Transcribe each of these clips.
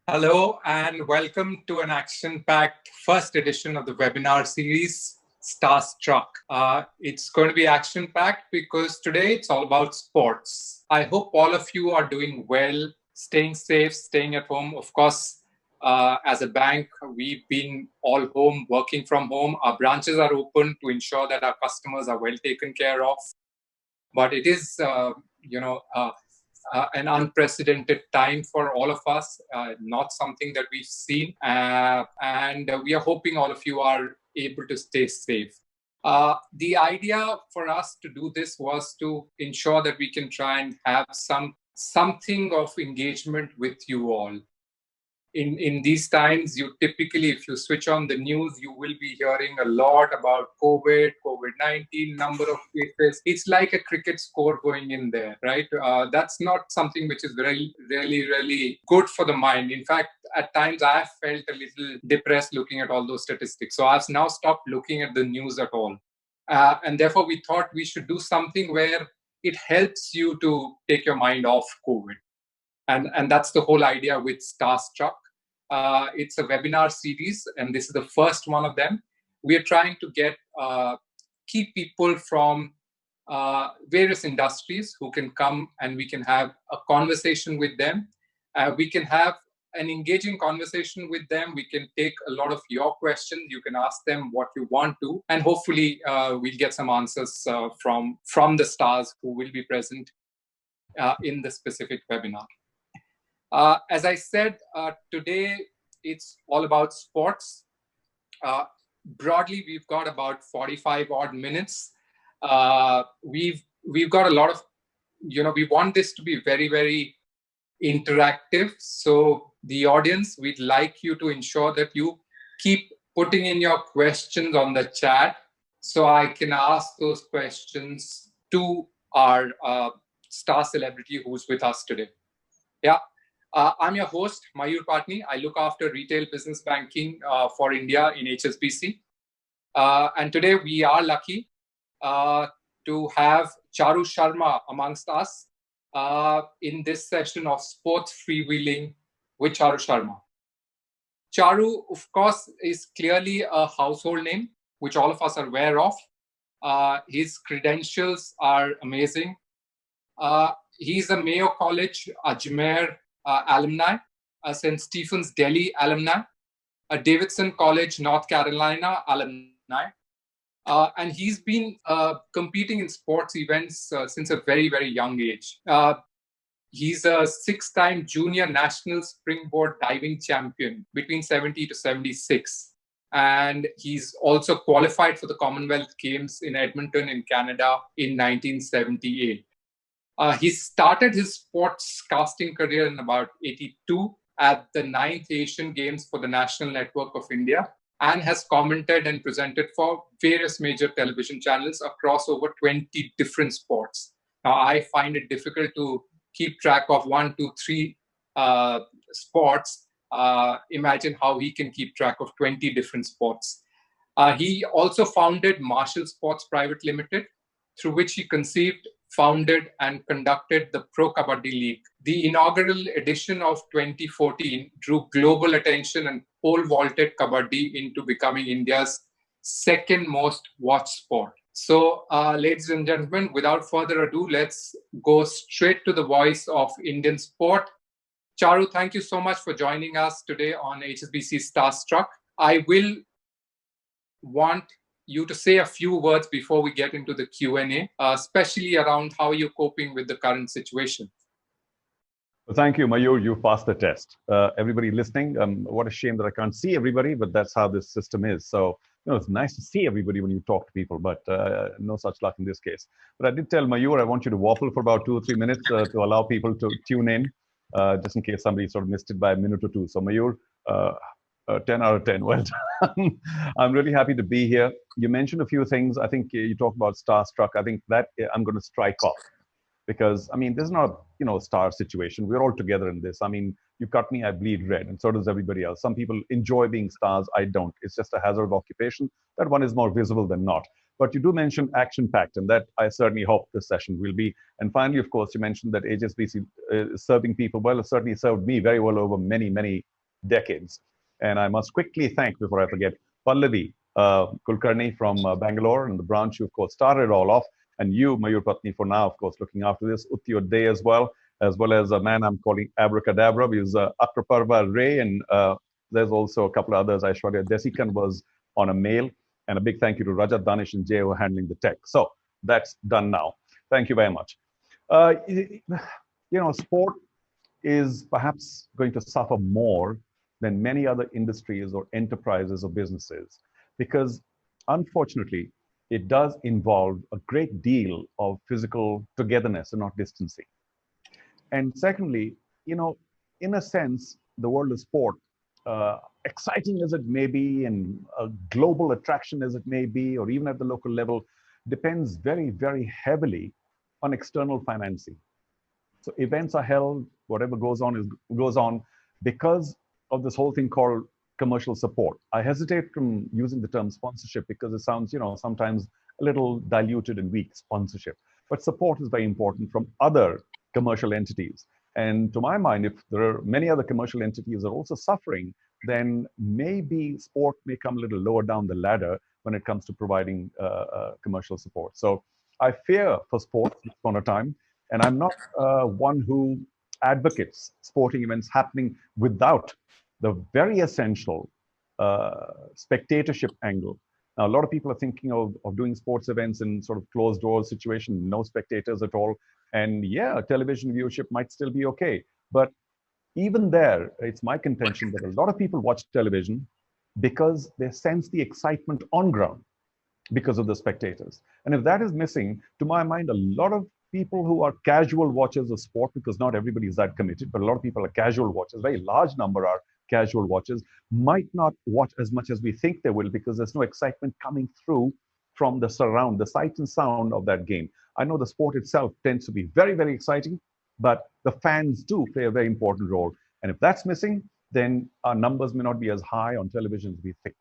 Hello and welcome to an action-packed first edition of the webinar series, Starstruck. It's going to be action-packed because today it's all about sports. I hope all of you are doing well, staying safe, staying at home. Of course, as a bank, we've been all home, working from home. Our branches are open to ensure that our customers are well taken care of. But it is, an unprecedented time for all of us, not something that we've seen. And we are hoping all of you are able to stay safe. The idea for us to do this was to ensure that we can try and have something of engagement with you all. In these times, you typically, if you switch on the news, you will be hearing a lot about COVID-19, number of cases. It's like a cricket score going in there, right? That's not something which is really good for the mind. In fact, at times I felt a little depressed looking at all those statistics. So I've now stopped looking at the news at all. And therefore, we thought we should do something where it helps you to take your mind off COVID. And that's the whole idea with Starstruck. It's a webinar series, and this is the first one of them. We are trying to get key people from various industries who can come and we can have a conversation with them. We can have an engaging conversation with them. We can take a lot of your questions. You can ask them what you want to, and hopefully we'll get some answers from the stars who will be present in the specific webinar. As I said, today it's all about sports. Broadly, we've got about 45 odd minutes. We've got a lot of, we want this to be very, very interactive. So the audience, we'd like you to ensure that you keep putting in your questions on the chat so I can ask those questions to our star celebrity who's with us today. Yeah. I'm your host, Mayur Patni. I look after retail business banking for India in HSBC. And today we are lucky to have Charu Sharma amongst us in this session of sports freewheeling with Charu Sharma. Charu, of course, is clearly a household name, which all of us are aware of. His credentials are amazing. He's a Mayo College, Ajmer alumni, St. Stephen's Delhi alumni, a Davidson College, North Carolina alumni. And he's been competing in sports events since a very, very young age. He's a 6-time junior national springboard diving champion between 70 to 76. And he's also qualified for the Commonwealth Games in Edmonton in Canada in 1978. He started his sports casting career in about 82 at the 9th Asian Games for the National Network of India and has commented and presented for various major television channels across over 20 different sports. Now, I find it difficult to keep track of 1, 2, 3 sports. Imagine how he can keep track of 20 different sports. He also founded Marshall Sports Private Limited, through which he conceived, founded and conducted the Pro Kabaddi League. The inaugural edition of 2014 drew global attention and pole vaulted Kabaddi into becoming India's second most watched sport. So, ladies and gentlemen, without further ado, let's go straight to the voice of Indian sport. Charu, thank you so much for joining us today on HSBC Starstruck. I will want you to say a few words before we get into the Q&A, especially around how you're coping with the current situation. Well, thank you, Mayur. You passed the test. Everybody listening, what a shame that I can't see everybody, but that's how this system is. So, it's nice to see everybody when you talk to people, but no such luck in this case. But I did tell Mayur I want you to waffle for about 2 or 3 minutes to allow people to tune in, just in case somebody sort of missed it by a minute or two. So, Mayur, 10 out of 10. Well done. I'm really happy to be here. You mentioned a few things. I think you talked about Starstruck. I think that I'm going to strike off because, this is not a star situation. We're all together in this. You cut me, I bleed red, and so does everybody else. Some people enjoy being stars. I don't. It's just a hazard occupation. That one is more visible than not. But you do mention action-packed, and that I certainly hope this session will be. And finally, of course, you mentioned that HSBC is serving people well. It certainly served me very well over many, many decades. And I must quickly thank, before I forget, Pallavi Kulkarni from Bangalore and the branch who, of course, started it all off. And you, Mayur Patni, for now, of course, looking after this, Utyodhay as well as a man I'm calling Abracadabra, is Akraparva Ray, and there's also a couple of others. Aishwarya Desikan was on a mail, and a big thank you to Rajat Danish and Jay who are handling the tech. So that's done now. Thank you very much. Sport is perhaps going to suffer more than many other industries or enterprises or businesses because, unfortunately, it does involve a great deal of physical togetherness and not distancing. And secondly, in a sense, the world of sport, exciting as it may be and a global attraction as it may be, or even at the local level, depends very, very heavily on external financing. So events are held, whatever goes on because of this whole thing called commercial support. I hesitate from using the term sponsorship because it sounds, sometimes a little diluted and weak, sponsorship. But support is very important from other commercial entities. And to my mind, if there are many other commercial entities that are also suffering, then maybe sport may come a little lower down the ladder when it comes to providing commercial support. So I fear for sport at this point of time, and I'm not one who advocates sporting events happening without the very essential spectatorship angle. Now, a lot of people are thinking of doing sports events in sort of closed door situation, no spectators at all. And yeah, television viewership might still be okay. But even there, it's my contention that a lot of people watch television because they sense the excitement on ground because of the spectators. And if that is missing, to my mind, a lot of people who are casual watchers of sport, because not everybody is that committed, but a lot of people are casual watchers, very large number are casual watchers, might not watch as much as we think they will because there's no excitement coming through from the surround, the sight and sound of that game. I know the sport itself tends to be very, very exciting, but the fans do play a very important role. And if that's missing, then our numbers may not be as high on television as we think.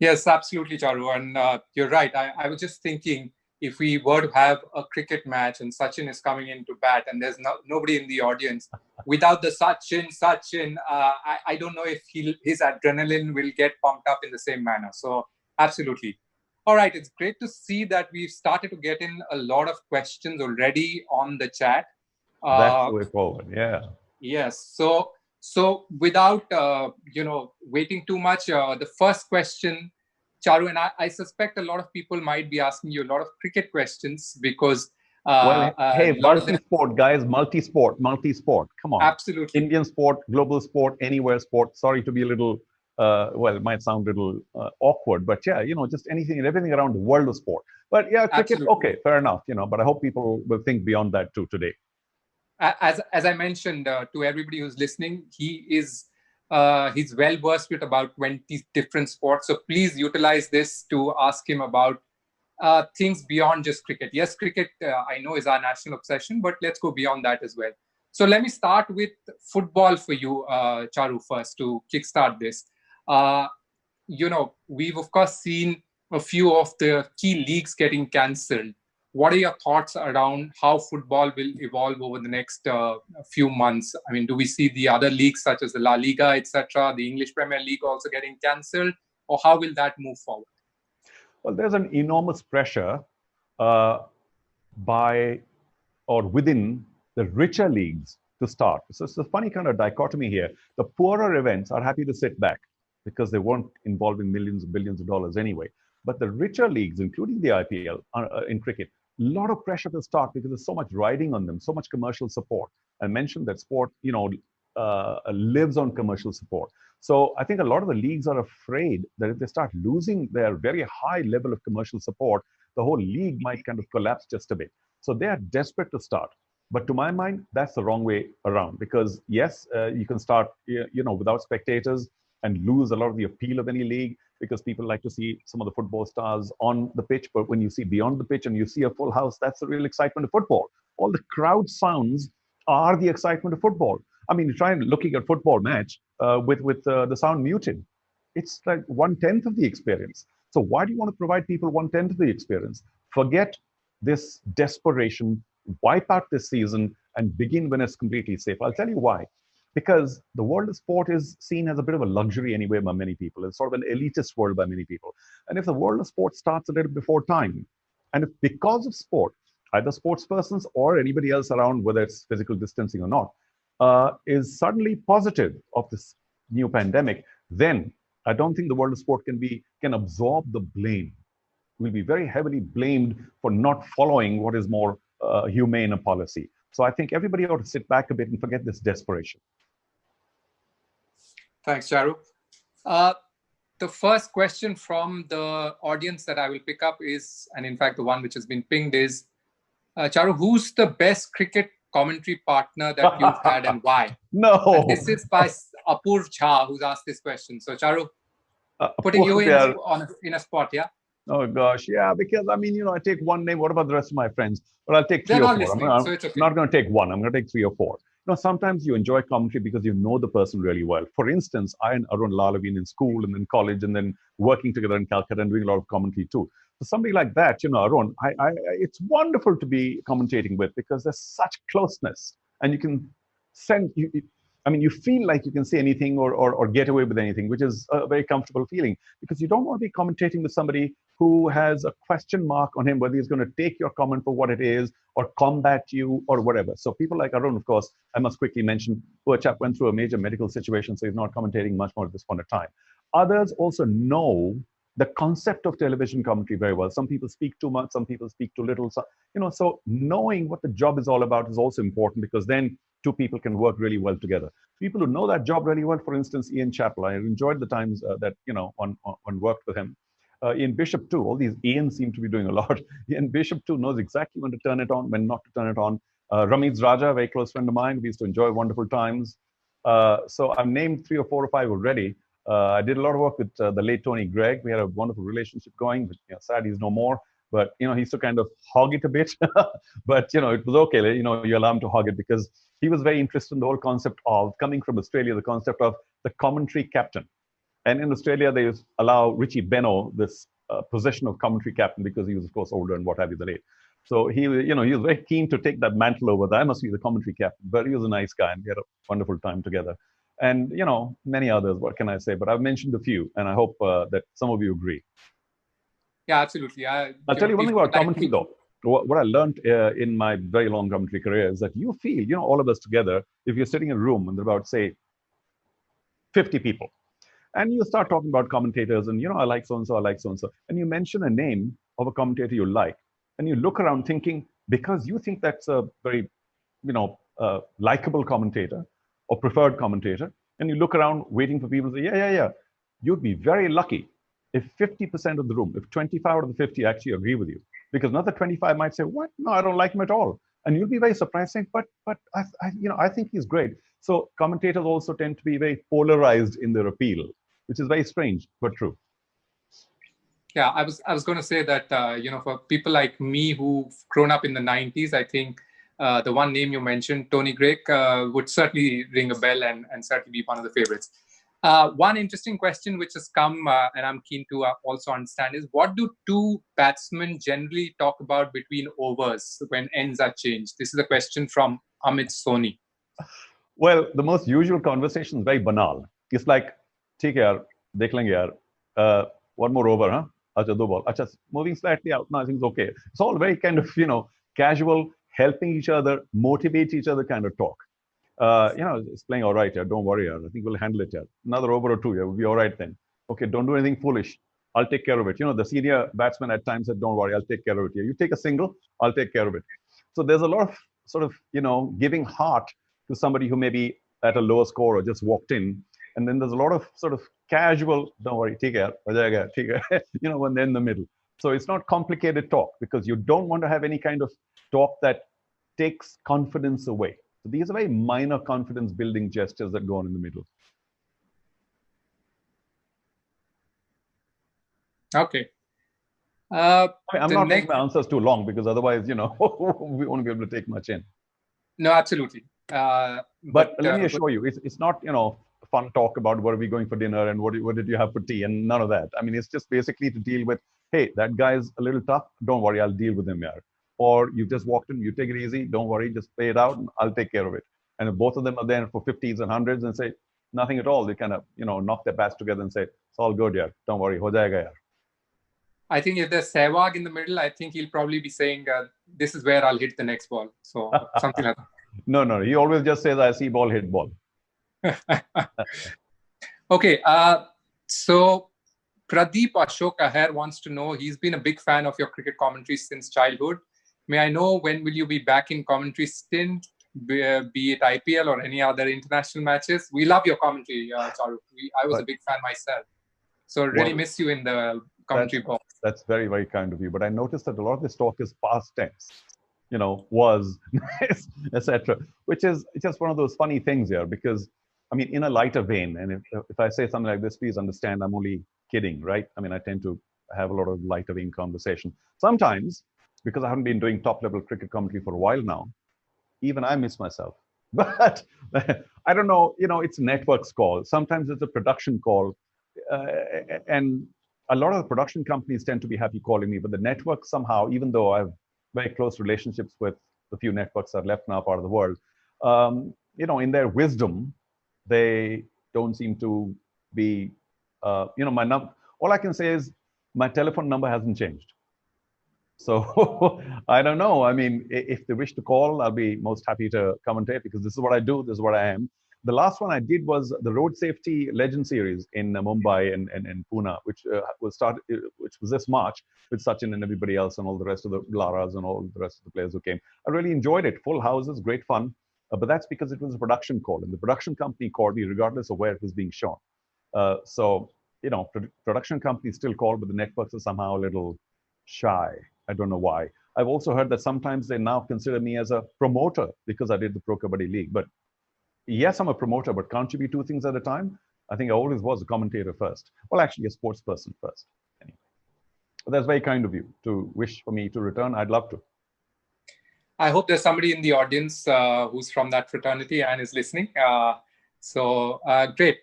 Yes, absolutely, Charu. And you're right. I was just thinking, if we were to have a cricket match and Sachin is coming in to bat and there's nobody in the audience, without the Sachin, I don't know if his adrenaline will get pumped up in the same manner. So absolutely. All right. It's great to see that we've started to get in a lot of questions already on the chat. That's the way forward. Yeah. Yes. So without waiting too much, the first question, Charu, and I suspect a lot of people might be asking you a lot of cricket questions because hey, multi-sport, guys, multi-sport. Come on. Absolutely. Indian sport, global sport, anywhere sport. Sorry to be a little, it might sound a little awkward, but yeah, just anything and everything around the world of sport. But yeah, cricket, absolutely. Okay, fair enough, but I hope people will think beyond that too today. As I mentioned to everybody who's listening, he's well versed with about 20 different sports. So please utilize this to ask him about things beyond just cricket. Yes, cricket I know is our national obsession, but let's go beyond that as well. So let me start with football for you, Charu, first to kickstart this. We've of course seen a few of the key leagues getting cancelled. What are your thoughts around how football will evolve over the next few months? I mean, do we see the other leagues such as the La Liga, etc., the English Premier League also getting cancelled, or how will that move forward? Well, there's an enormous pressure by or within the richer leagues to start. So it's a funny kind of dichotomy here. The poorer events are happy to sit back because they weren't involving millions and billions of dollars anyway. But the richer leagues, including the IPL in cricket, a lot of pressure to start because there's so much riding on them, so much commercial support. I mentioned that sport, lives on commercial support. So I think a lot of the leagues are afraid that if they start losing their very high level of commercial support, the whole league might kind of collapse just a bit. So they are desperate to start. But to my mind, that's the wrong way around because yes, you can start, without spectators and lose a lot of the appeal of any league because people like to see some of the football stars on the pitch. But when you see beyond the pitch and you see a full house, that's the real excitement of football. All the crowd sounds are the excitement of football. I mean, try looking at a football match with the sound muted. It's like 1/10 of the experience. So why do you want to provide people 1/10 of the experience? Forget this desperation, wipe out this season and begin when it's completely safe. I'll tell you why. Because the world of sport is seen as a bit of a luxury anyway by many people. It's sort of an elitist world by many people. And if the world of sport starts a little before time, and if because of sport, either sports persons or anybody else around, whether it's physical distancing or not, is suddenly positive of this new pandemic, then I don't think the world of sport can absorb the blame. Will be very heavily blamed for not following what is more humane a policy. So I think everybody ought to sit back a bit and forget this desperation. Thanks, Charu. The first question from the audience that I will pick up is, and in fact, the one which has been pinged is, Charu, who's the best cricket commentary partner that you've had and why? No. And this is by Apurv Jha, who's asked this question. So, Charu, putting you in a spot, yeah? Oh gosh, yeah, because I mean, I take one name. What about the rest of my friends? Well, I'll take three or four. So it's okay. I'm not going to take one. I'm going to take three or four. Sometimes you enjoy commentary because you know the person really well. For instance, I and Arun Lal have been in school and in college and then working together in Calcutta and doing a lot of commentary too. So somebody like that, Arun, it's wonderful to be commentating with because there's such closeness and you can you feel like you can say anything or get away with anything, which is a very comfortable feeling because you don't want to be commentating with somebody who has a question mark on him, whether he's going to take your comment for what it is or combat you or whatever. So people like Arun, of course, I must quickly mention, poor chap went through a major medical situation, so he's not commentating much more at this point of time. Others also know the concept of television commentary very well. Some people speak too much, some people speak too little. So, so knowing what the job is all about is also important because then two people can work really well together. People who know that job really well, for instance, Ian Chappell, I enjoyed the times that, on worked with him. Ian Bishop too, all these Ian seem to be doing a lot. Ian Bishop too knows exactly when to turn it on, when not to turn it on. Ramit Raja, a very close friend of mine, we used to enjoy wonderful times. So I've named 3 or 4 or 5 already. I did a lot of work with the late Tony Gregg. We had a wonderful relationship going, but sad he's no more. But, he used to kind of hog it a bit. But, it was okay. You allow him to hog it because he was very interested in the whole concept of, coming from Australia, the concept of the commentary captain. And in Australia, they allow Richie Beno this position of commentary captain because he was, of course, older and what have you, the late. So he was very keen to take that mantle over. I must be the commentary captain. But he was a nice guy and we had a wonderful time together. And, many others, what can I say? But I've mentioned a few and I hope that some of you agree. Yeah, absolutely. I'll tell you one thing about commentary, though. What I learned in my very long commentary career is that you feel, all of us together, if you're sitting in a room and there are about, say, 50 people, and you start talking about commentators and, I like so-and-so, I like so-and-so, and you mention a name of a commentator you like, and you look around thinking, because you think that's a very, likable commentator or preferred commentator, and you look around waiting for people to say, yeah, you'd be very lucky if 50% of the room, if 25 out of the 50 actually agree with you. Because another 25 might say, what? No, I don't like him at all. And you'll be very surprised saying, but I think he's great. So commentators also tend to be very polarized in their appeal, which is very strange, but true. Yeah, I was going to say that, for people like me who've grown up in the 90s, I think the one name you mentioned, Tony Gregg, would certainly ring a bell and certainly be one of the favorites. One interesting question which has come, and I'm keen to also understand, is what do two batsmen generally talk about between overs when ends are changed? This is a question from Amit Soni. Well, the most usual conversation is very banal. It's like, theek hai yaar, dekh lenge yaar, one more over, huh? Acha, do ball. Acha, moving slightly out, no, I think it's okay. It's all very kind of, casual, helping each other, motivate each other kind of talk. It's playing all right here. Don't worry, I think we'll handle it here. Another over or two here, we'll be all right then. Okay, don't do anything foolish. I'll take care of it. The senior batsman at times said, don't worry, I'll take care of it here. You take a single, I'll take care of it. So there's a lot of sort of, giving heart to somebody who may be at a lower score or just walked in. And then there's a lot of sort of casual, don't worry, take care, when they're in the middle. So it's not complicated talk because you don't want to have any kind of talk that takes confidence away. So these are very minor confidence building gestures that go on in the middle. Okay. I'm not making my answers too long because otherwise, we won't be able to take much in. No, absolutely. But let me assure you, it's not, fun talk about what are we going for dinner and what did you have for tea and none of that. I mean, it's just basically to deal with, hey, that guy's a little tough. Don't worry, I'll deal with him here. or you've just walked in, you take it easy, don't worry, just play it out, and I'll take care of it. And if both of them are there for 50s and 100s and say nothing at all, they kind of, knock their bats together and say, it's all good, yeah, don't worry, ho jayega, yaar. I think if there's Sehwag in the middle, I think he'll probably be saying, this is where I'll hit the next ball. So something like No, he always just says, I see ball, hit ball. that. Okay, so Pradeep Ashok Aher wants to know, he's been a big fan of your cricket commentary since childhood. May I know when will you be back in commentary stint, be it IPL or any other international matches? We love your commentary, Charu. I was a big fan myself. So really miss you in the commentary box. That's very, very kind of you. But I noticed that a lot of this talk is past tense, was, etc., which is just one of those funny things here, because, I mean, in a lighter vein, and if I say something like this, please understand I'm only kidding, right? I mean, I tend to have a lot of lighter vein conversation. Sometimes, because I haven't been doing top-level cricket commentary for a while now, even I miss myself. But I don't know, it's a network's call. Sometimes it's a production call. And a lot of the production companies tend to be happy calling me, but the network somehow, even though I have very close relationships with the few networks that are left now part of the world, in their wisdom, they don't seem to be, my number. All I can say is my telephone number hasn't changed. So I don't know. I mean, if they wish to call, I'll be most happy to commentate, because this is what I do. This is what I am. The last one I did was the Road Safety Legend Series in Mumbai and Pune, which which was this March, with Sachin and everybody else and all the rest of the Laras and all the rest of the players who came. I really enjoyed it. Full houses, great fun. But that's because it was a production call, and the production company called me regardless of where it was being shown. So, production companies still call, but the networks are somehow a little shy. I don't know why. I've also heard that sometimes they now consider me as a promoter because I did the Pro Kabaddi League. But yes, I'm a promoter, but can't you be two things at a time? I think I always was a commentator first. Well, actually, a sports person first. Anyway, but that's very kind of you to wish for me to return. I'd love to. I hope there's somebody in the audience who's from that fraternity and is listening. Great.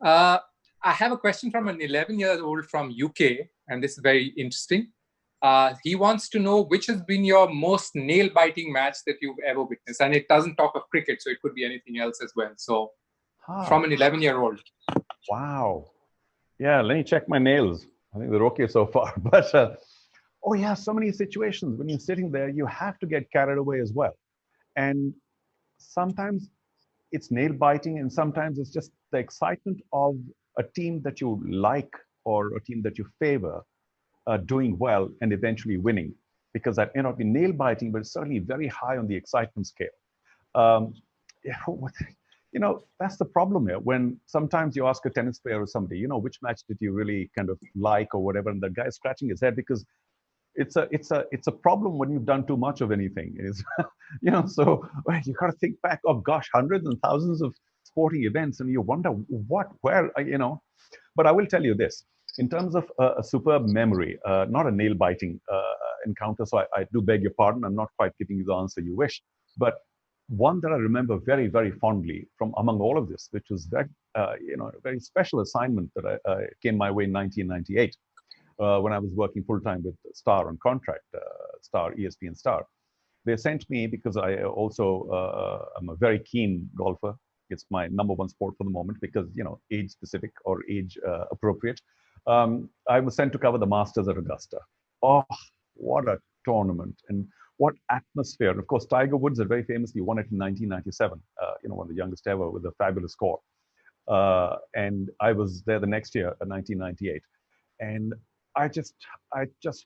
I have a question from an 11-year-old from UK, and this is very interesting. He wants to know which has been your most nail-biting match that you've ever witnessed. And it doesn't talk of cricket, so it could be anything else as well. So from an 11-year-old. Wow. Yeah, let me check my nails. I think they're okay so far. But, oh yeah, so many situations. When you're sitting there, you have to get carried away as well. And sometimes it's nail-biting, and sometimes it's just the excitement of a team that you like or a team that you favor doing well and eventually winning, because that may not be nail-biting, but it's certainly very high on the excitement scale. That's the problem here. When sometimes you ask a tennis player or somebody, which match did you really kind of like or whatever, and the guy's scratching his head because it's a problem when you've done too much of anything. Is so you got to think back. Oh gosh, hundreds and thousands of sporting events, and you wonder where. But I will tell you this. In terms of a superb memory, not a nail-biting encounter, so I do beg your pardon, I'm not quite giving you the answer you wish, but one that I remember very, very fondly from among all of this, which was very, a very special assignment that came my way in 1998 when I was working full-time with Star on contract, Star, ESPN Star. They sent me, because I also am a very keen golfer. It's my number one sport for the moment because, age specific or age appropriate. I was sent to cover the Masters at Augusta. Oh, what a tournament, and what atmosphere. And of course, Tiger Woods had very famously won it in 1997, one of the youngest ever with a fabulous score. And I was there the next year, 1998. And I just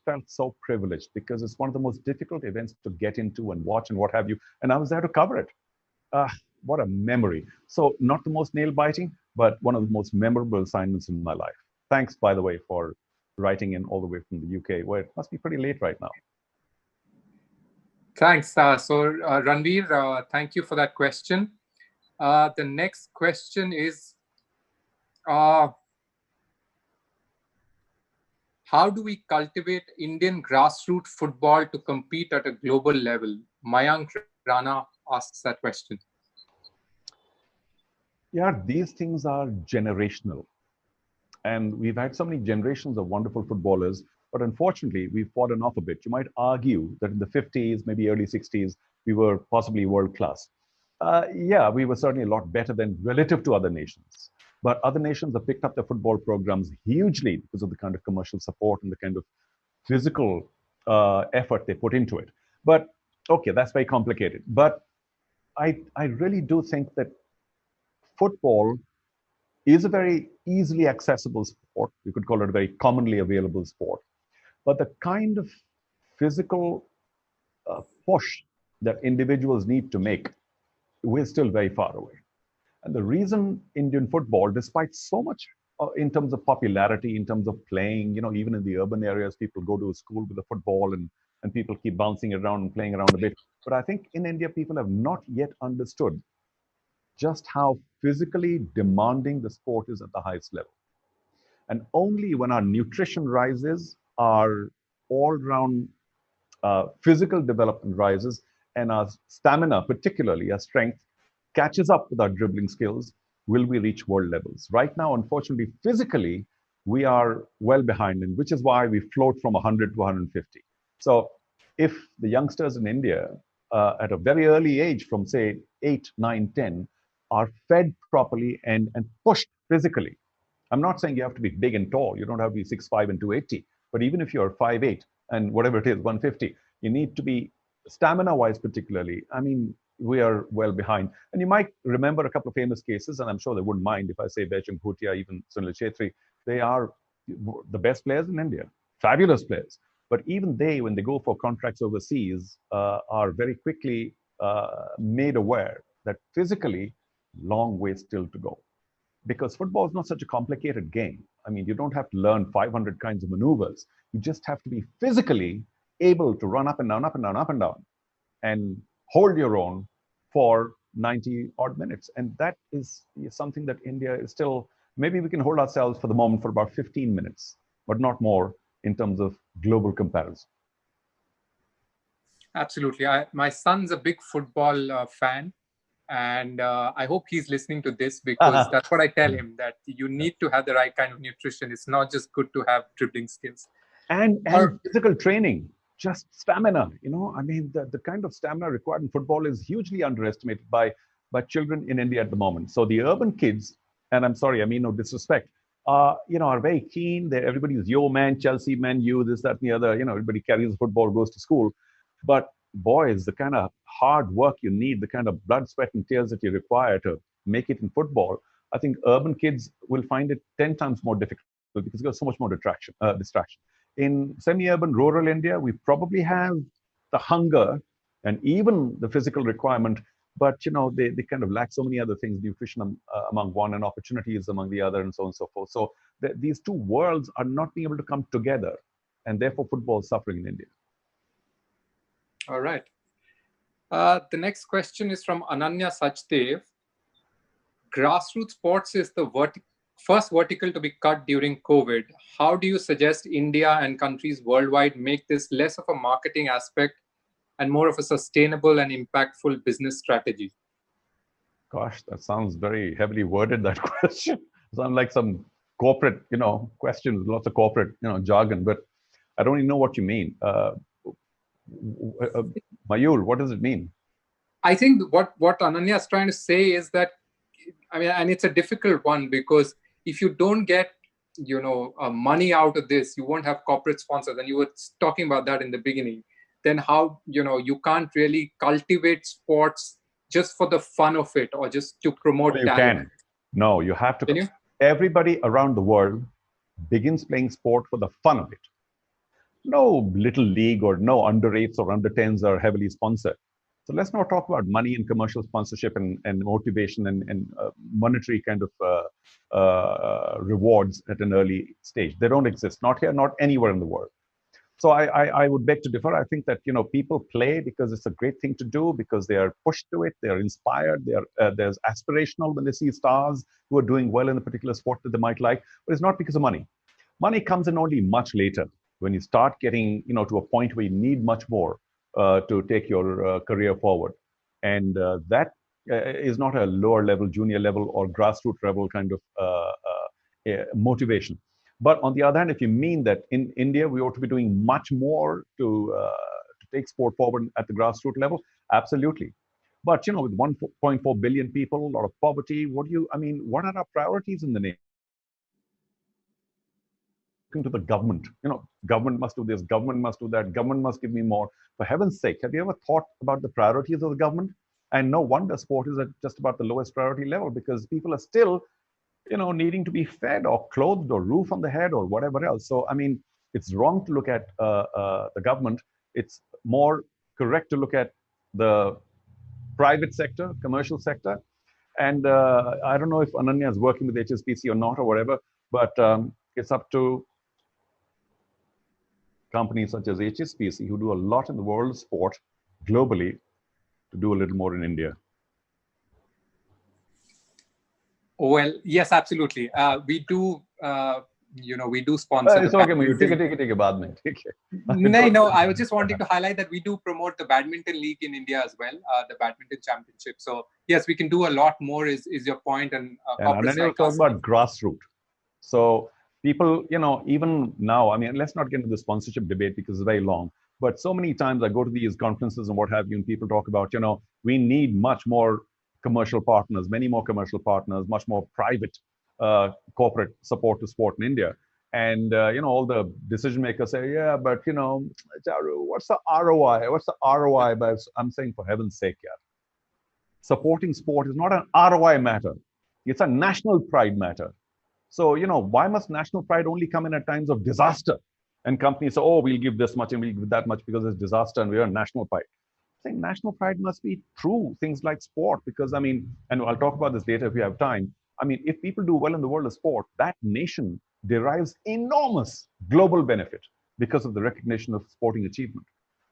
felt so privileged because it's one of the most difficult events to get into and watch and what have you. And I was there to cover it. What a memory. So not the most nail-biting, but one of the most memorable assignments in my life. Thanks, by the way, for writing in all the way from the UK, where it must be pretty late right now. Thanks. Ranveer, thank you for that question. The next question is, how do we cultivate Indian grassroots football to compete at a global level? Mayank Rana asks that question. Yeah, these things are generational. And we've had so many generations of wonderful footballers But unfortunately, we've fallen off a bit. You might argue that in the 50s, maybe early 60s, we were possibly world class. Yeah, we were certainly a lot better than relative to other nations. But other nations have picked up their football programs hugely because of the kind of commercial support and the kind of physical effort they put into it. But okay, that's very complicated. But I really do think that football is a very easily accessible sport. You could call it a very commonly available sport. But the kind of physical push that individuals need to make, we're still very far away. And the reason Indian football, despite so much in terms of popularity, in terms of playing, even in the urban areas, people go to a school with a football and people keep bouncing around and playing around a bit. But I think in India, people have not yet understood just how physically demanding the sport is at the highest level. And only when our nutrition rises, our all round physical development rises, and our stamina, particularly our strength, catches up with our dribbling skills, will we reach world levels. Right now, unfortunately, physically, we are well behind, and which is why we float from 100 to 150. So if the youngsters in India at a very early age, from say 8, 9, 10, are fed properly and pushed physically. I'm not saying you have to be big and tall. You don't have to be 6'5" and 280. But even if you're 5'8" and whatever it is, 150, you need to be stamina-wise particularly. I mean, we are well behind. And you might remember a couple of famous cases, and I'm sure they wouldn't mind if I say Becham Bhutia, even Sunil Chetri. They are the best players in India, fabulous players. But even they, when they go for contracts overseas, are very quickly made aware that physically, long way still to go. Because football is not such a complicated game. I mean, you don't have to learn 500 kinds of maneuvers. You just have to be physically able to run up and down, up and down, up and down, and hold your own for 90 odd minutes. And that is something that India is still, maybe we can hold ourselves for the moment for about 15 minutes, but not more in terms of global comparison. Absolutely. My son's a big football fan. And I hope he's listening to this, because that's what I tell him, that you need to have the right kind of nutrition. It's not just good to have dribbling skills. And physical training, just stamina. I mean, the kind of stamina required in football is hugely underestimated by children in India at the moment. So the urban kids, and I'm sorry, I mean no disrespect, are very keen. Everybody's yo man, Chelsea man, you, this, that, and the other. Everybody carries a football, goes to school. But boys, the kind of hard work you need, the kind of blood, sweat, and tears that you require to make it in football, I think urban kids will find it 10 times more difficult because there's so much more distraction. In semi-urban, rural India, we probably have the hunger and even the physical requirement, but they kind of lack so many other things, nutrition among one and opportunities among the other, and so on and so forth. So these two worlds are not being able to come together, and therefore football is suffering in India. All right. The next question is from Ananya Sachdev. Grassroot sports is the first vertical to be cut during COVID. How do you suggest India and countries worldwide make this less of a marketing aspect and more of a sustainable and impactful business strategy? Gosh, that sounds very heavily worded, that question. Sounds like some corporate, questions, lots of corporate, jargon, but I don't even know what you mean. Mayur, what does it mean? I think what Ananya is trying to say is that, and it's a difficult one, because if you don't get, money out of this, you won't have corporate sponsors. And you were talking about that in the beginning. Then how, you can't really cultivate sports just for the fun of it or just to promote talent. No, you have to. Everybody around the world begins playing sport for the fun of it. No little league or no under 8s or under 10s are heavily sponsored. So let's not talk about money and commercial sponsorship and motivation and monetary kind of rewards at an early stage. They don't exist, not here, not anywhere in the world. So I would beg to differ. I think that people play because it's a great thing to do, because they are pushed to it, they are inspired, there's aspirational when they see stars who are doing well in a particular sport that they might like, but it's not because of money. Money comes in only much later, when you start getting to a point where you need much more to take your career forward. And that is not a lower level, junior level, or grassroots level kind of motivation. But on the other hand, if you mean that in India we ought to be doing much more to take sport forward at the grassroots level, absolutely. But with 1.4 billion people, a lot of poverty, what are our priorities in the nation? To the government, government must do this, government must do that, government must give me more. For heaven's sake, have you ever thought about the priorities of the government? And no wonder sport is at just about the lowest priority level, because people are still needing to be fed or clothed or roof on the head or whatever else. So it's wrong to look at the government. It's more correct to look at the private sector, commercial sector. And I don't know if Ananya is working with HSBC or not or whatever, but it's up to companies such as HSBC, who do a lot in the world of sport globally, to do a little more in India. Well, yes, absolutely. We do, we do sponsor. It's okay, you take a baad mein. No, I was just wanting to highlight that we do promote the badminton league in India as well, the badminton championship. So yes, we can do a lot more. Is your point? And Ananya was talking about grassroots. So people, even now, let's not get into the sponsorship debate because it's very long. But so many times I go to these conferences and what have you, and people talk about, we need much more commercial partners, many more commercial partners, much more private corporate support to sport in India. And, all the decision makers say, yeah, but, Charu, what's the ROI? What's the ROI? But I'm saying, for heaven's sake, yeah, supporting sport is not an ROI matter. It's a national pride matter. So, why must national pride only come in at times of disaster? And companies say, oh, we'll give this much and we'll give that much because it's disaster and we're a national pride. I think national pride must be through things like sport, because, and I'll talk about this later if we have time. If people do well in the world of sport, that nation derives enormous global benefit because of the recognition of sporting achievement.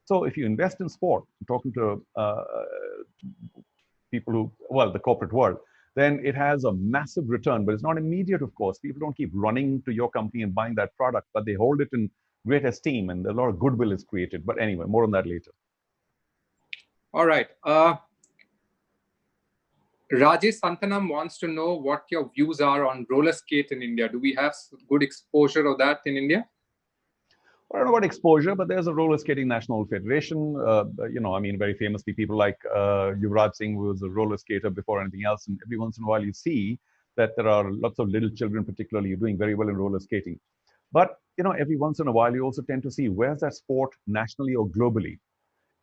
So if you invest in sport, I'm talking to people the corporate world, then it has a massive return, but it's not immediate, of course. People don't keep running to your company and buying that product, but they hold it in great esteem and a lot of goodwill is created. But anyway, more on that later. All right. Rajesh Santanam wants to know what your views are on roller skate in India. Do we have good exposure of that in India? I don't know about exposure, but there's a roller skating national federation. Very famously, people like Yuvraj Singh, who was a roller skater before anything else. And every once in a while, you see that there are lots of little children, particularly, doing very well in roller skating. But, every once in a while, you also tend to see where's that sport nationally or globally.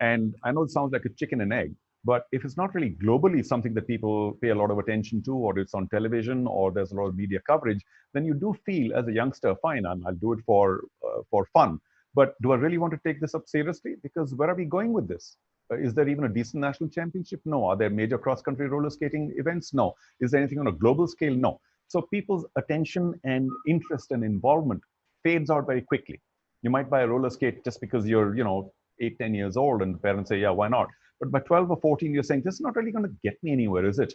And I know it sounds like a chicken and egg, but if it's not really globally something that people pay a lot of attention to, or it's on television, or there's a lot of media coverage, then you do feel as a youngster, fine, I'll do it for fun. But do I really want to take this up seriously? Because where are we going with this? Is there even a decent national championship? No. Are there major cross-country roller skating events? No. Is there anything on a global scale? No. So people's attention and interest and involvement fades out very quickly. You might buy a roller skate just because you're, 8, 10 years old, and the parents say, yeah, why not? But by 12 or 14, you're saying, this is not really going to get me anywhere, is it?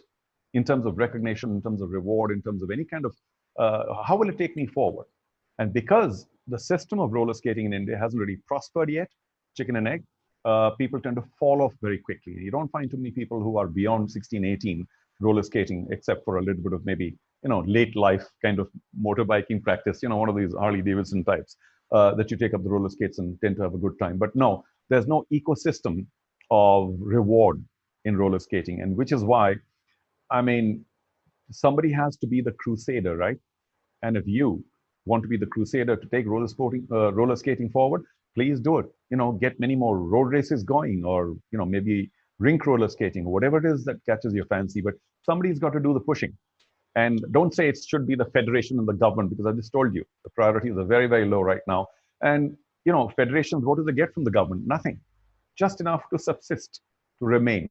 In terms of recognition, in terms of reward, in terms of any kind of, how will it take me forward? And because the system of roller skating in India hasn't really prospered yet, chicken and egg, people tend to fall off very quickly. You don't find too many people who are beyond 16, 18 roller skating, except for a little bit of maybe, late life kind of motorbiking practice, one of these Harley Davidson types, that you take up the roller skates and tend to have a good time. But no, there's no ecosystem of reward in roller skating. And which is why, somebody has to be the crusader, right? And if you want to be the crusader to take roller skating forward, please do it. Get many more road races going, or, maybe rink roller skating, or whatever it is that catches your fancy. But somebody's got to do the pushing. And don't say it should be the federation and the government, because I just told you the priorities are very, very low right now. And, federations, what do they get from the government? Nothing. Just enough to subsist, to remain.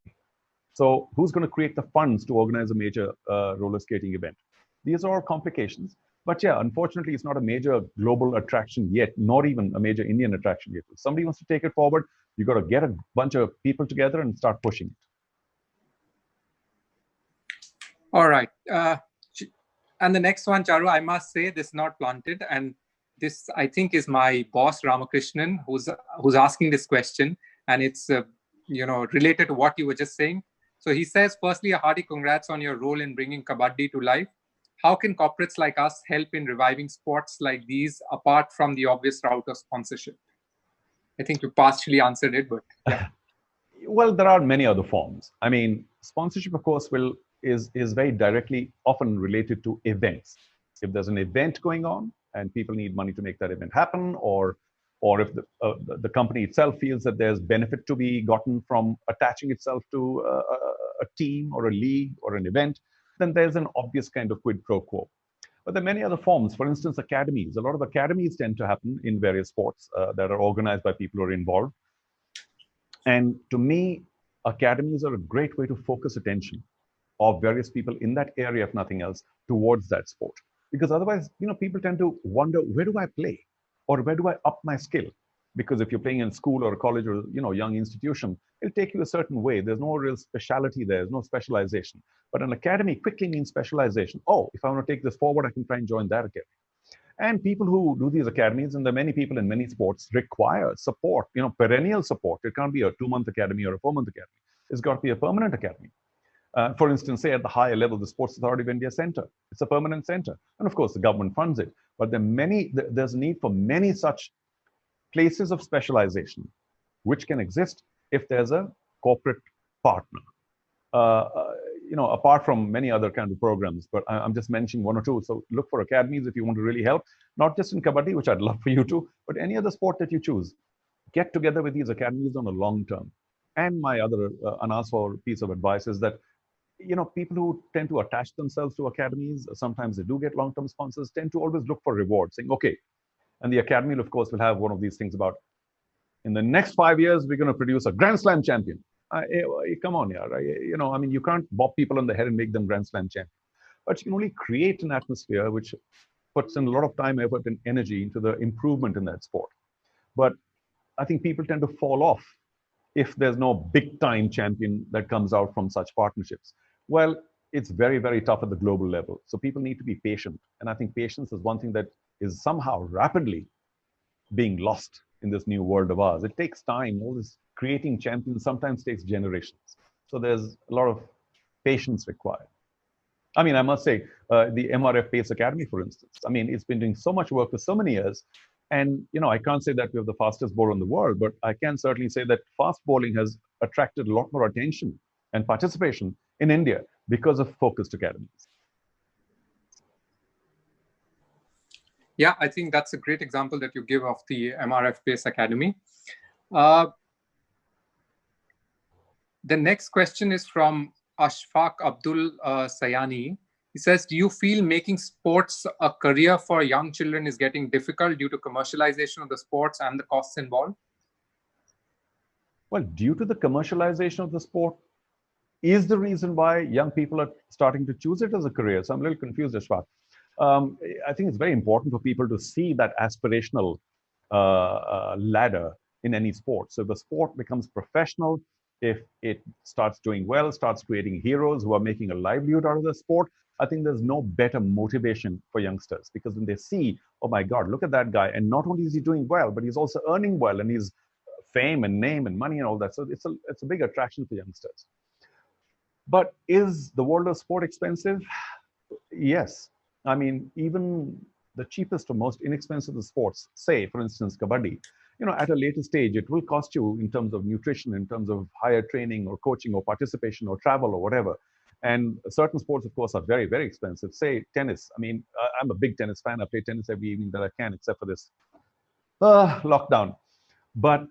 So who's going to create the funds to organize a major roller skating event? These are all complications. But yeah, unfortunately, it's not a major global attraction yet, nor even a major Indian attraction yet. If somebody wants to take it forward, you've got to get a bunch of people together and start pushing it. All right. And the next one, Charu, I must say, this is not planted. And this, I think, is my boss, Ramakrishnan, who's asking this question. And it's, related to what you were just saying. So he says, firstly, a hearty congrats on your role in bringing Kabaddi to life. how can corporates like us help in reviving sports like these apart from the obvious route of sponsorship? I think you partially answered it, but yeah. Well, there are many other forms. I mean, sponsorship, of course, is very directly often related to events. If there's an event going on and people need money to make that event happen, or if the company itself feels that there's benefit to be gotten from attaching itself to a team or a league or an event, then there's an obvious kind of quid pro quo. But there are many other forms. For instance, academies. A lot of academies tend to happen in various sports that are organized by people who are involved. And to me, academies are a great way to focus attention of various people in that area, if nothing else, towards that sport. Because otherwise, people tend to wonder, where do I play? Or where do I up my skill? Because if you're playing in school or a college or, young institution, it'll take you a certain way. There's no real speciality there. There's no specialization. But an academy quickly means specialization. Oh, if I want to take this forward, I can try and join that academy. And people who do these academies, and there are many people in many sports, require support, perennial support. It can't be a 2-month academy or a 4-month academy. It's got to be a permanent academy. For instance, say at the higher level, the Sports Authority of India Center. It's a permanent center. And of course, the government funds it. But there's a need for many such places of specialization, which can exist if there's a corporate partner. Apart from many other kind of programs, but I'm just mentioning one or two. So look for academies if you want to really help, not just in Kabaddi, which I'd love for you to, but any other sport that you choose. Get together with these academies on a long term. And my other unasked for piece of advice is that, people who tend to attach themselves to academies, sometimes they do get long-term sponsors, tend to always look for rewards, saying, okay, and the academy, of course, will have one of these things about, in the next 5 years, we're going to produce a Grand Slam champion. Come on, yeah, you can't bop people on the head and make them Grand Slam champion. But you can only create an atmosphere which puts in a lot of time, effort, and energy into the improvement in that sport. But I think people tend to fall off if there's no big-time champion that comes out from such partnerships. Well, it's very, very tough at the global level. So people need to be patient. And I think patience is one thing that is somehow rapidly being lost in this new world of ours. It takes time. All this creating champions sometimes takes generations. So there's a lot of patience required. I mean, I must say, the MRF Pace Academy, for instance, it's been doing so much work for so many years. And, I can't say that we have the fastest bowler in the world, but I can certainly say that fast bowling has attracted a lot more attention and participation in India because of focused academies. Yeah, I think that's a great example that you give of the MRF Pace Academy. The next question is from Ashfaq Abdul Sayani. He says, do you feel making sports a career for young children is getting difficult due to commercialization of the sports and the costs involved? Well, due to the commercialization of the sport is the reason why young people are starting to choose it as a career. So I'm a little confused, Ashfaq. I think it's very important for people to see that aspirational ladder in any sport. So if the sport becomes professional, if it starts doing well, starts creating heroes who are making a livelihood out of the sport, I think there's no better motivation for youngsters, because when they see, oh my God, look at that guy. And not only is he doing well, but he's also earning well, and he's fame and name and money and all that. So it's a big attraction for youngsters. But is the world of sport expensive? Yes. Even the cheapest or most inexpensive of sports, say, for instance, Kabaddi, at a later stage, it will cost you in terms of nutrition, in terms of higher training or coaching or participation or travel or whatever. And certain sports, of course, are very, very expensive. Say tennis. I'm a big tennis fan. I play tennis every evening that I can, except for this lockdown. But,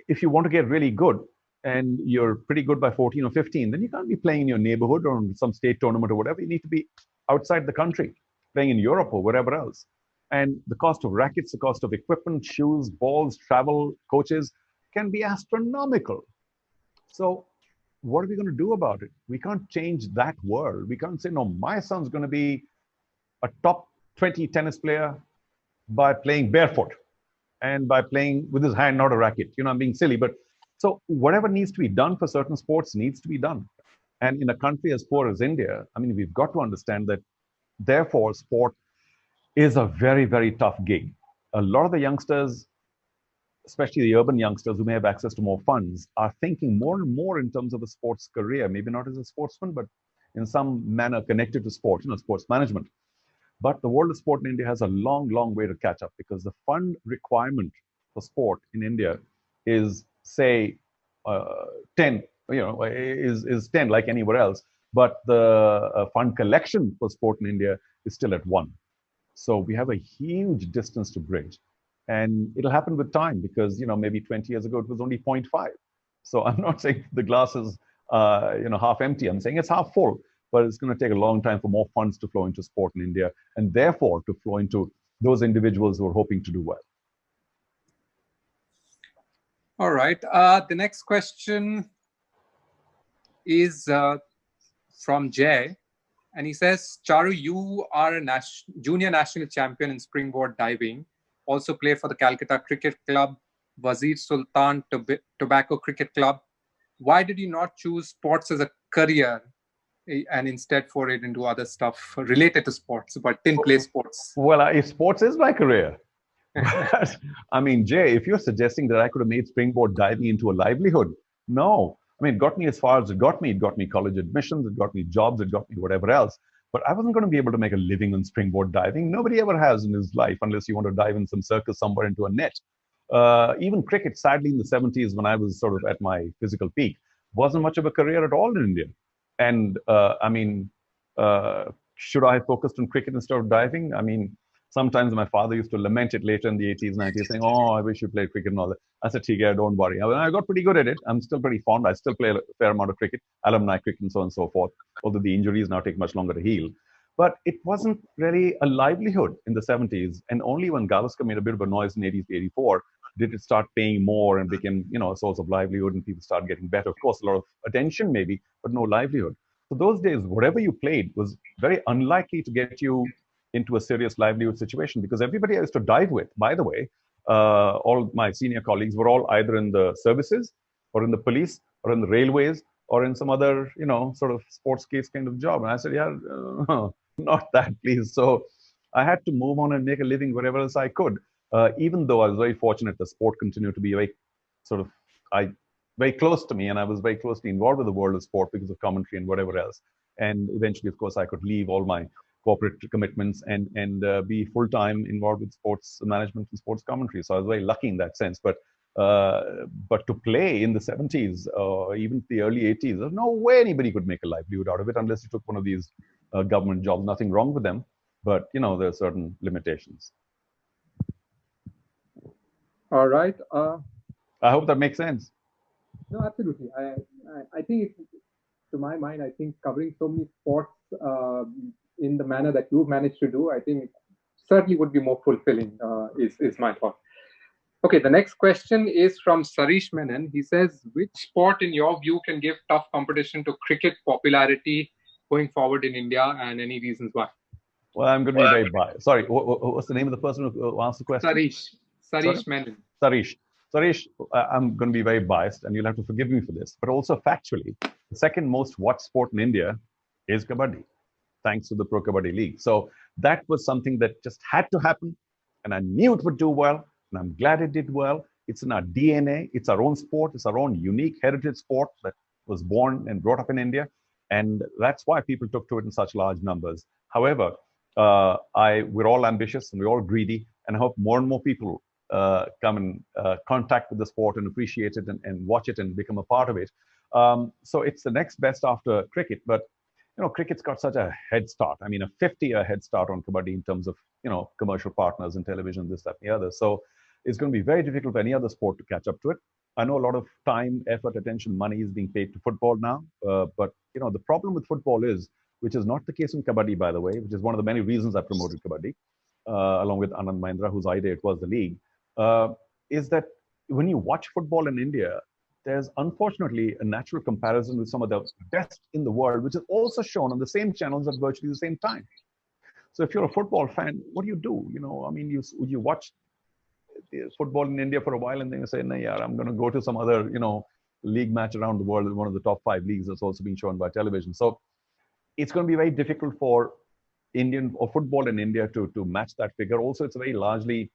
if you want to get really good and you're pretty good by 14 or 15, then you can't be playing in your neighborhood or in some state tournament or whatever. You need to be outside the country, playing in Europe or wherever else. And the cost of rackets, the cost of equipment, shoes, balls, travel, coaches can be astronomical. So what are we going to do about it? We can't change that world. We can't say, no, my son's going to be a top 20 tennis player by playing barefoot and by playing with his hand, not a racket. I'm being silly. But so whatever needs to be done for certain sports needs to be done. And in a country as poor as India, we've got to understand that, therefore, sport is a very, very tough gig. A lot of the youngsters, especially the urban youngsters who may have access to more funds, are thinking more and more in terms of a sports career, maybe not as a sportsman, but in some manner connected to sport, sports management. But the world of sport in India has a long, long way to catch up because the fund requirement for sport in India is, say, 10, is 10 like anywhere else. But the fund collection for sport in India is still at 1. So we have a huge distance to bridge. And it'll happen with time because, maybe 20 years ago, it was only 0.5. So I'm not saying the glass is, half empty. I'm saying it's half full, but it's going to take a long time for more funds to flow into sport in India and therefore to flow into those individuals who are hoping to do well. All right. The next question is from Jay. And he says, Charu, you are a junior national champion in springboard diving. Also play for the Calcutta Cricket Club, Wazir Sultan Tobacco Cricket Club. Why did you not choose sports as a career and instead forayed into other stuff related to sports, but didn't play sports? Well, sports is my career. I mean, Jay, if you're suggesting that I could have made springboard diving into a livelihood, no. I mean, it got me as far as it got me. It got me college admissions, it got me jobs, it got me whatever else. But I wasn't going to be able to make a living on springboard diving. Nobody ever has in his life, unless you want to dive in some circus somewhere into a net. Even cricket, sadly, in the 70s, when I was sort of at my physical peak, wasn't much of a career at all in India. And should I have focused on cricket instead of diving? I mean, sometimes my father used to lament it later in the 80s, 90s, saying, oh, I wish you played cricket and all that. I said, yeah, don't worry. I got pretty good at it. I'm still pretty fond. I still play a fair amount of cricket, alumni cricket and so on and so forth, although the injuries now take much longer to heal. But it wasn't really a livelihood in the 70s. And only when Gavaskar made a bit of a noise in 80s to 84 did it start paying more and became, a source of livelihood and people started getting better. Of course, a lot of attention maybe, but no livelihood. So those days, whatever you played was very unlikely to get you into a serious livelihood situation because everybody I used to dive with, by the way, all my senior colleagues were all either in the services or in the police or in the railways or in some other, sort of sports case kind of job. And I said, yeah, not that, please. So I had to move on and make a living wherever else I could, even though I was very fortunate the sport continued to be very close to me, and I was very closely involved with the world of sport because of commentary and whatever else. And eventually, of course, I could leave all my corporate commitments and be full-time involved with sports management and sports commentary. So I was very lucky in that sense. But to play in the 70s or even the early 80s, there's no way anybody could make a livelihood out of it unless you took one of these government jobs. Nothing wrong with them, but there are certain limitations. All right. I hope that makes sense. No, absolutely. I think, to my mind, I think covering so many sports in the manner that you've managed to do, I think certainly would be more fulfilling, is my thought. Okay, the next question is from Sarish Menon. He says, which sport in your view can give tough competition to cricket popularity going forward in India, and any reasons why? Well, I'm going to be very biased. Sorry, what's the name of the person who asked the question? Sarish Menon. Sarish, I'm going to be very biased, and you'll have to forgive me for this. But also factually, the second most watched sport in India is Kabaddi, thanks to the Pro Kabaddi League. So that was something that just had to happen, and I knew it would do well, and I'm glad it did well. It's in our DNA. It's our own sport. It's our own unique heritage sport that was born and brought up in India, and that's why people took to it in such large numbers. However, we're all ambitious and we're all greedy, and I hope more and more people come in contact with the sport and appreciate it and watch it and become a part of it. So it's the next best after cricket, but cricket's got such a head start. I mean, a 50-year head start on Kabaddi in terms of commercial partners and television, this, that, and the other. So it's going to be very difficult for any other sport to catch up to it. I know a lot of time, effort, attention, money is being paid to football now, but the problem with football is, which is not the case in Kabaddi, by the way, which is one of the many reasons I promoted Kabaddi, along with Anand Mahindra, whose idea it was the league, is that when you watch football in India, there's unfortunately a natural comparison with some of the best in the world, which is also shown on the same channels at virtually the same time. So if you're a football fan, what do? I mean, you watch football in India for a while and then you say, nah, yeah, I'm going to go to some other, league match around the world, one of the top 5 leagues that's also being shown by television. So it's going to be very difficult for Indian or football in India to match that figure. Also, it's a very largely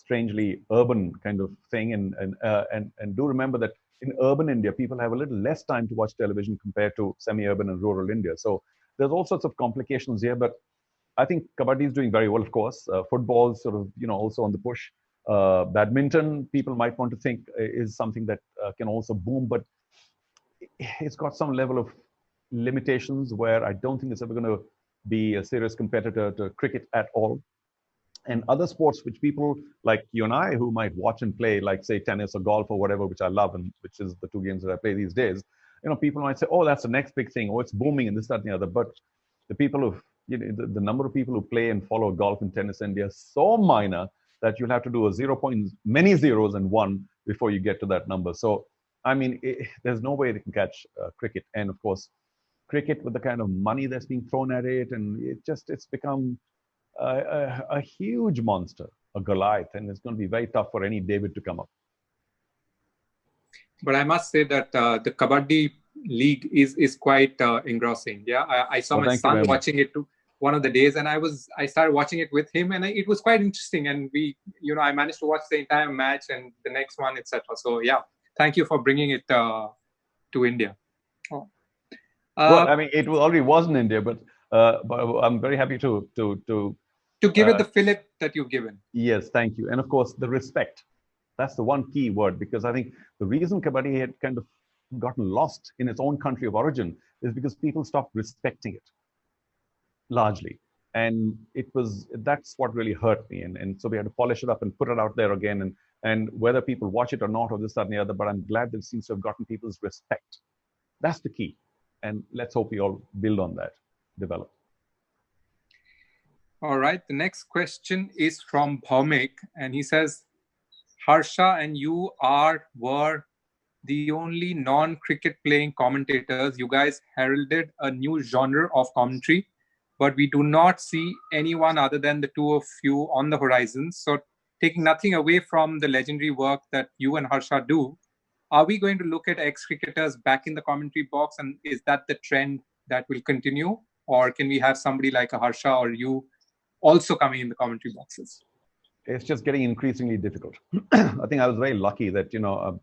strangely urban kind of thing. And do remember that in urban India, people have a little less time to watch television compared to semi-urban and rural India. So there's all sorts of complications here, but I think kabaddi is doing very well, of course. Football sort of, also on the push. Badminton, people might want to think is something that can also boom, but it's got some level of limitations where I don't think it's ever going to be a serious competitor to cricket at all. And other sports which people like you and I who might watch and play, like say tennis or golf or whatever, which I love, and which is the two games that I play these days, people might say, oh, that's the next big thing. Oh, it's booming and this, that, and the other. But the people who, the number of people who play and follow golf and tennis in India is so minor that you'll have to do a 0 point, many zeros and one before you get to that number. So, I mean, there's no way they can catch cricket. And of course, cricket with the kind of money that's being thrown at it, and it's become a huge monster, a Goliath, and it's going to be very tough for any David to come up. But I must say that the Kabaddi League is quite engrossing. Yeah, I saw my son watching it too one of the days, and I started watching it with him, and it was quite interesting. And I managed to watch the entire match and the next one, etc. So yeah, thank you for bringing it to India. Oh. Well, I mean, it already was in India, but I'm very happy to give it the fillip that you've given. Yes, thank you. And of course, the respect. That's the one key word, because I think the reason Kabaddi had kind of gotten lost in its own country of origin is because people stopped respecting it, largely. And that's what really hurt me. And so we had to polish it up and put it out there again. And whether people watch it or not, or this, that, and the other, but I'm glad that it seems to have gotten people's respect. That's the key. And let's hope we all build on that, develop. All right. The next question is from Bhaumik, and he says, Harsha and you were the only non-cricket playing commentators. You guys heralded a new genre of commentary, but we do not see anyone other than the two of you on the horizon. So taking nothing away from the legendary work that you and Harsha do, are we going to look at ex-cricketers back in the commentary box, and is that the trend that will continue? Or can we have somebody like a Harsha or you also coming in the commentary boxes? It's just getting increasingly difficult. I think I was very lucky that,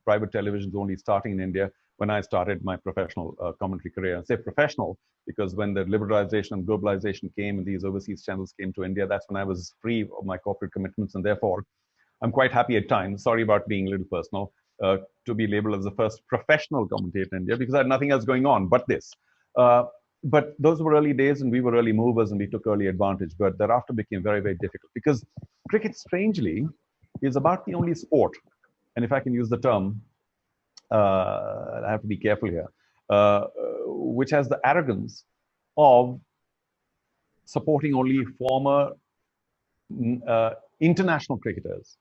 private television is only starting in India when I started my professional commentary career. I say professional because when the liberalization and globalization came and these overseas channels came to India, that's when I was free of my corporate commitments. And therefore, I'm quite happy at times, sorry about being a little personal, to be labeled as the first professional commentator in India because I had nothing else going on but this. But those were early days and we were early movers and we took early advantage. But thereafter became very, very difficult because cricket, strangely, is about the only sport, and if I can use the term, I have to be careful here, which has the arrogance of supporting only former international cricketers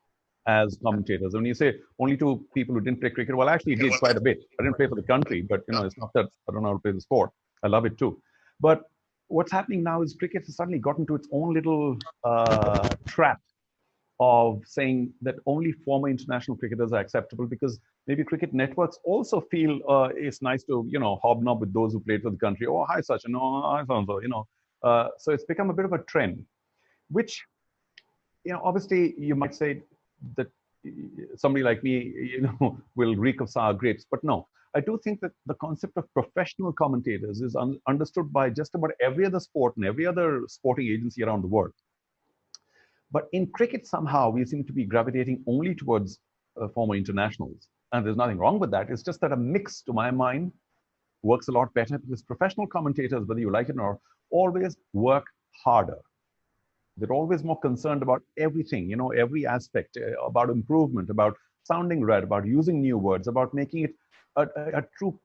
as commentators. When you say only two people who didn't play cricket, well, actually, it did quite a bit. I didn't play for the country, but it's not that I don't know how to play the sport. I love it too. But what's happening now is cricket has suddenly gotten to its own little trap of saying that only former international cricketers are acceptable because maybe cricket networks also feel it's nice to, hobnob with those who played for the country. Oh, hi, Sachin. Oh, hi, so. So it's become a bit of a trend, which, obviously you might say that somebody like me, will reek of sour grapes, but no. I do think that the concept of professional commentators is understood by just about every other sport and every other sporting agency around the world. But in cricket, somehow, we seem to be gravitating only towards former internationals. And there's nothing wrong with that. It's just that a mix, to my mind, works a lot better because professional commentators, whether you like it or not, always work harder. They're always more concerned about everything, every aspect, about improvement, about sounding right, about using new words, about making it a true,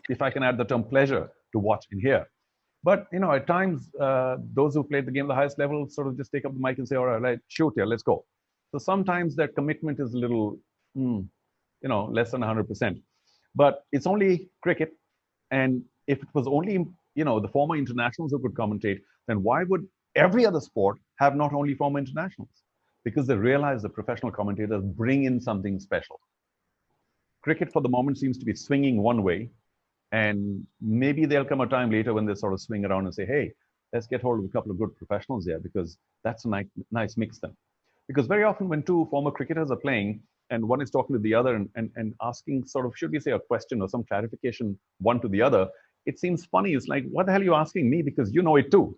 if I can add the term pleasure to watch and hear. But, at times, those who played the game at the highest level sort of just take up the mic and say, all right, shoot here, let's go. So sometimes that commitment is a little, less than 100%. But it's only cricket. And if it was only, the former internationals who could commentate, then why would every other sport have not only former internationals? Because they realize the professional commentators bring in something special. Cricket, for the moment, seems to be swinging one way. And maybe there'll come a time later when they sort of swing around and say, hey, let's get hold of a couple of good professionals there because that's a nice mix then. Because very often when two former cricketers are playing and one is talking to the other and asking sort of, should we say, a question or some clarification one to the other, it seems funny. It's like, what the hell are you asking me? Because you know it too,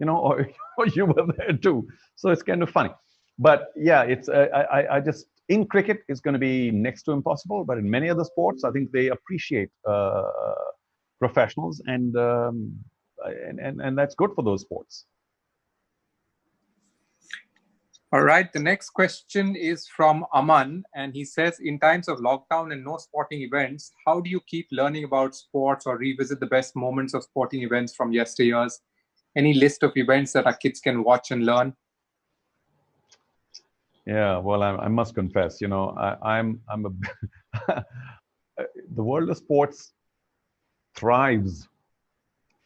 or you were there too. So it's kind of funny. But yeah, it's I just in cricket it's going to be next to impossible. But in many other sports, I think they appreciate professionals, and that's good for those sports. All right. The next question is from Aman, and he says, in times of lockdown and no sporting events, how do you keep learning about sports or revisit the best moments of sporting events from yesteryears? Any list of events that our kids can watch and learn? Yeah, well, I must confess, I'm a the world of sports thrives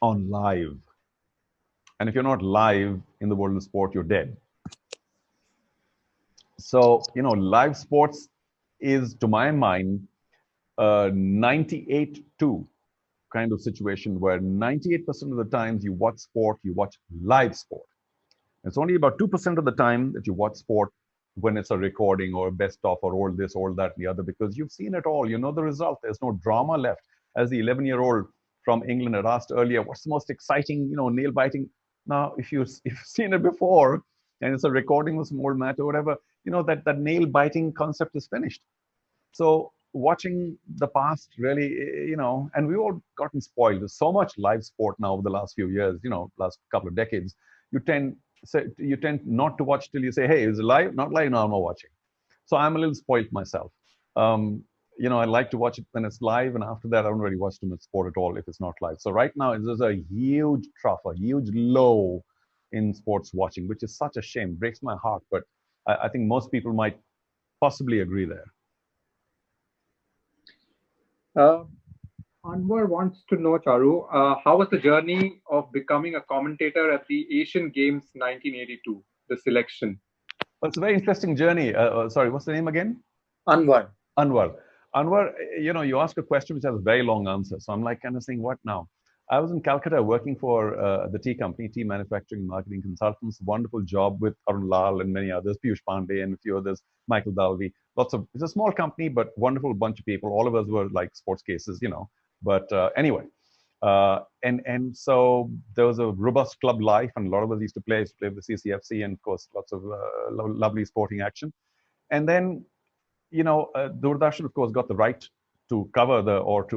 on live, and if you're not live in the world of sport, you're dead. So, live sports is, to my mind, 98-2 kind of situation where 98% of the times you watch sport, you watch live sport. It's only about 2% of the time that you watch sport when it's a recording or a best of or all this, all that, and the other, because you've seen it all. You know the result. There's no drama left. As the 11-year-old from England had asked earlier, what's the most exciting, nail biting? Now, if you've seen it before and it's a recording of some old matter or whatever, that nail biting concept is finished. So watching the past really, and we've all gotten spoiled. There's so much live sport now over the last few years, last couple of decades. You tend not to watch till you say, hey, is it live? Not live? No, I'm not watching. So I'm a little spoiled myself. I like to watch it when it's live, and after that, I don't really watch too much sport at all if it's not live. So right now, there's a huge trough, a huge low in sports watching, which is such a shame. Breaks my heart, but I think most people might possibly agree there. Anwar wants to know, Charu, how was the journey of becoming a commentator at the Asian Games 1982, the selection? Well, it's a very interesting journey. Sorry, what's the name again? Anwar. Anwar, you ask a question which has a very long answer. So I'm like kind of saying, what now? I was in Calcutta working for the tea company, tea manufacturing marketing consultants. Wonderful job with Arun Lal and many others, Piyush Pandey and a few others, Michael Dalby. It's a small company, but wonderful bunch of people. All of us were like sports cases, But anyway, and so there was a robust club life, and a lot of us used to play with the CCFC, and of course, lots of lovely sporting action. And then, Doordarshan, of course, got the right to cover to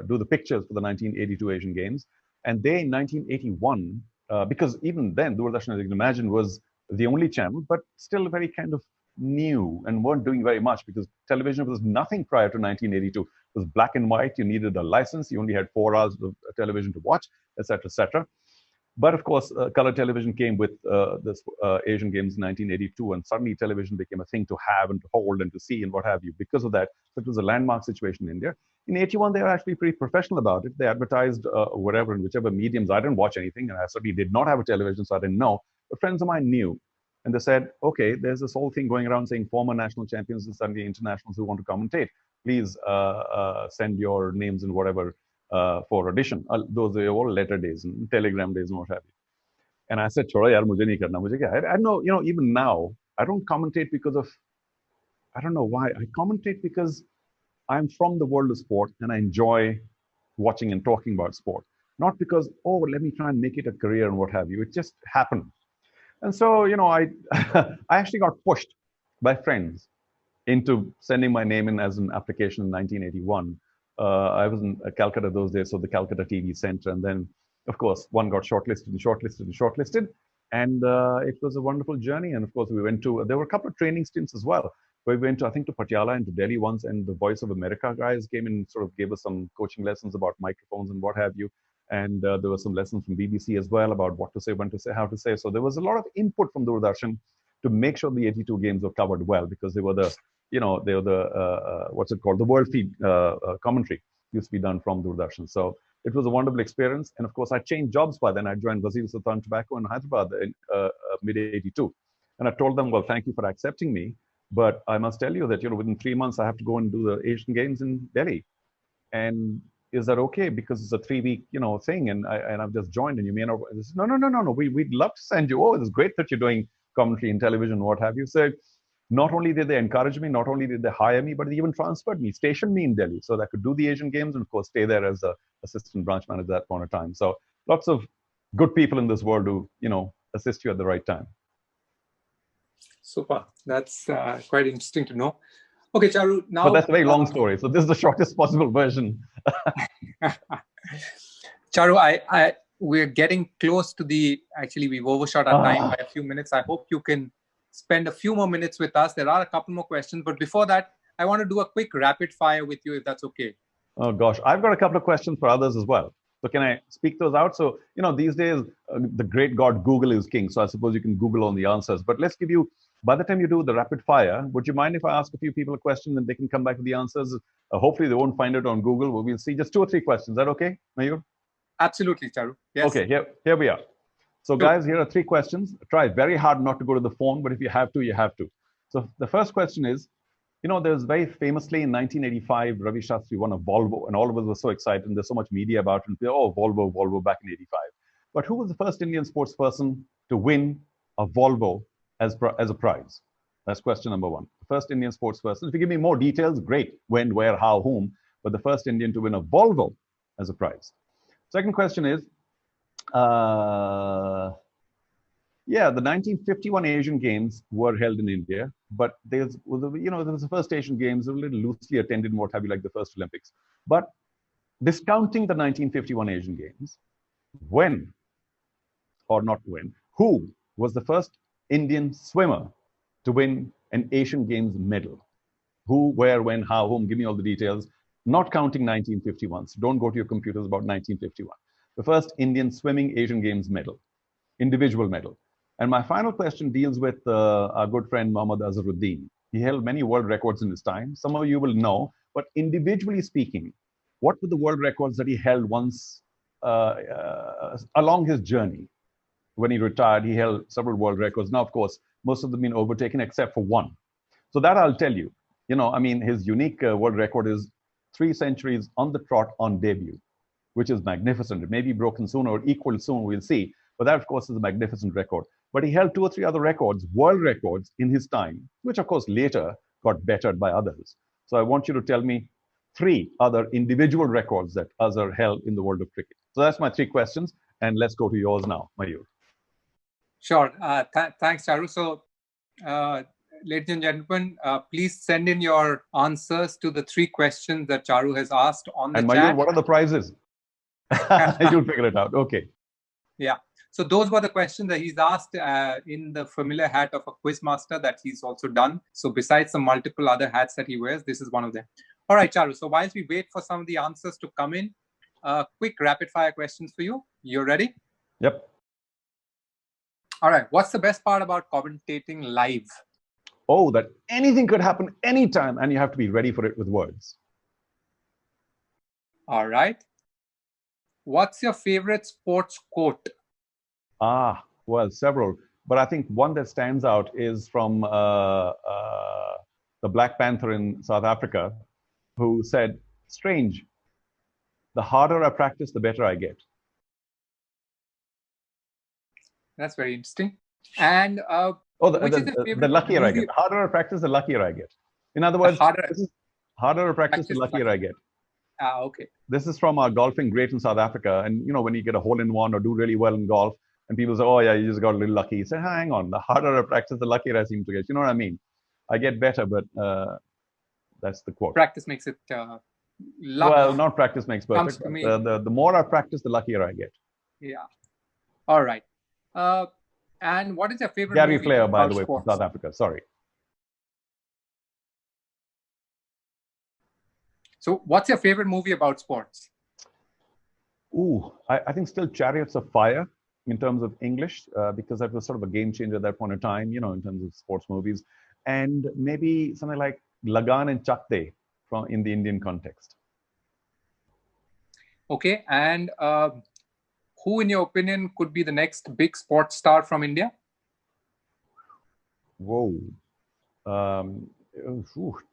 do the pictures for the 1982 Asian Games. And they, in 1981, because even then, Doordarshan, as you can imagine, was the only channel, but still very kind of new and weren't doing very much because television was nothing prior to 1982. It was black and white. You needed a license. You only had 4 hours of television to watch, etc., etc. But of course, color television came with this Asian Games in 1982, and suddenly television became a thing to have and to hold and to see and what have you. Because of that, it was a landmark situation in India. In 81, they were actually pretty professional about it. They advertised whatever in whichever mediums. I didn't watch anything, and I certainly did not have a television, so I didn't know. But friends of mine knew. And they said, okay, there's this whole thing going around saying former national champions and suddenly internationals who want to commentate. Please send your names and whatever for audition. Those are all letter days and telegram days and what have you. And I said, Choro, yaar, mujhe nahi karna. I know, even now, I don't commentate because of, I don't know why. I commentate because I'm from the world of sport and I enjoy watching and talking about sport. Not because, oh, let me try and make it a career and what have you. It just happened. And so, I I actually got pushed by friends into sending my name in as an application in 1981. I was in Calcutta those days, so the Calcutta TV Center. And then, of course, one got shortlisted and shortlisted and shortlisted. And it was a wonderful journey. And of course, we went to, there were a couple of training stints as well. We went to, I think, to Patiala and to Delhi once, and the Voice of America guys came in and sort of gave us some coaching lessons about microphones and what have you. And there were some lessons from BBC as well about what to say, when to say, how to say. So there was a lot of input from Doordarshan to make sure the 82 games were covered well, because they were the, they were the, what's it called? The world feed commentary used to be done from Doordarshan. So it was a wonderful experience. And of course, I changed jobs by then. I joined Wazir Sultan Tobacco in Hyderabad in mid-82. And I told them, well, thank you for accepting me. But I must tell you that, within 3 months, I have to go and do the Asian Games in Delhi. And is that okay? Because it's a 3-week, thing, and I've just joined, and you may not. No. We'd love to send you. Oh, it's great that you're doing commentary in television, what have you. So not only did they encourage me, not only did they hire me, but they even transferred me, stationed me in Delhi so that I could do the Asian Games and, of course, stay there as a assistant branch manager at that point of time. So lots of good people in this world who, assist you at the right time. Super. That's quite interesting to know. Okay, Charu, now... But that's a very long story. So this is the shortest possible version. Charu, we're getting close to actually, we've overshot our time by a few minutes. I hope you can spend a few more minutes with us. There are a couple more questions. But before that, I want to do a quick rapid fire with you, if that's okay. Oh, gosh. I've got a couple of questions for others as well. So can I speak those out? So, these days, the great God Google is king. So I suppose you can Google all the answers. But let's give you, by the time you do the rapid fire, would you mind if I ask a few people a question and they can come back with the answers? Hopefully, they won't find it on Google. We'll see just 2 or 3 questions. Is that okay, Mayur? Absolutely, Charu. Yes. Okay, here we are. So, guys, here are 3 questions. Try very hard not to go to the phone, but if you have to, you have to. So the first question is, there's very famously in 1985, Ravi Shastri won a Volvo, and all of us were so excited, and there's so much media about it. Oh, Volvo back in 85. But who was the first Indian sports person to win a Volvo as a prize? That's question number 1. The first Indian sports person. If you give me more details, great. When, where, how, whom. But the first Indian to win a Volvo as a prize. Second question is, the 1951 Asian Games were held in India, but there was the first Asian Games, a little loosely attended and what have you, like the first Olympics. But discounting the 1951 Asian Games, who was the first Indian swimmer to win an Asian Games medal? Who, where, when, how, whom? Give me all the details. Not counting 1951. So don't go to your computers about 1951. The first Indian swimming Asian Games medal, individual medal. And my final question deals with our good friend Mohammad Azharuddin. He held many world records in his time. Some of you will know, but individually speaking, what were the world records that he held once along his journey? When he retired, he held several world records. Now, of course, most of them have been overtaken except for one. So that I'll tell you. His unique world record is 3 centuries on the trot on debut, which is magnificent. It may be broken soon or equal soon, we'll see. But that, of course, is a magnificent record. But he held 2 or 3 other records, world records, in his time, which, of course, later got bettered by others. So I want you to tell me 3 other individual records that Azhar held in the world of cricket. So that's my 3 questions. And let's go to yours now, Mayur. Sure. Thanks, Charu. So, ladies and gentlemen, please send in your answers to the 3 questions that Charu has asked on the chat. And Mayur, what are the prizes? You'll figure it out. Okay. Yeah. So those were the questions that he's asked in the familiar hat of a quiz master that he's also done. So besides the multiple other hats that he wears, this is one of them. All right, Charu. So whilst we wait for some of the answers to come in, quick rapid fire questions for you. You ready? Yep. All right. What's the best part about commentating live? Oh, that anything could happen anytime and you have to be ready for it with words. All right. What's your favorite sports quote? Well, several. But I think one that stands out is from the Black Panther in South Africa, who said, "Strange, the harder I practice, the better I get." That's very interesting. And the luckier I get. The harder I practice, the luckier I get. In other words, harder I practice, the luckier I get. Okay. This is from our golfing great in South Africa. And, when you get a hole-in-one or do really well in golf, and people say, "Oh, yeah, you just got a little lucky." You say, "Hang on, the harder I practice, the luckier I seem to get." You know what I mean? I get better, but that's the quote. Practice makes it luck. Well, not practice makes perfect. The more I practice, the luckier I get. Yeah. All right. And what is your favorite Gary movie Player, by the way, sports? from South Africa. Sorry. So what's your favorite movie about sports? I think still Chariots of Fire in terms of English, because that was sort of a game changer at that point in time, in terms of sports movies. And maybe something like Lagan and Chak De in the Indian context. Okay. And who, in your opinion, could be the next big sports star from India? Whoa.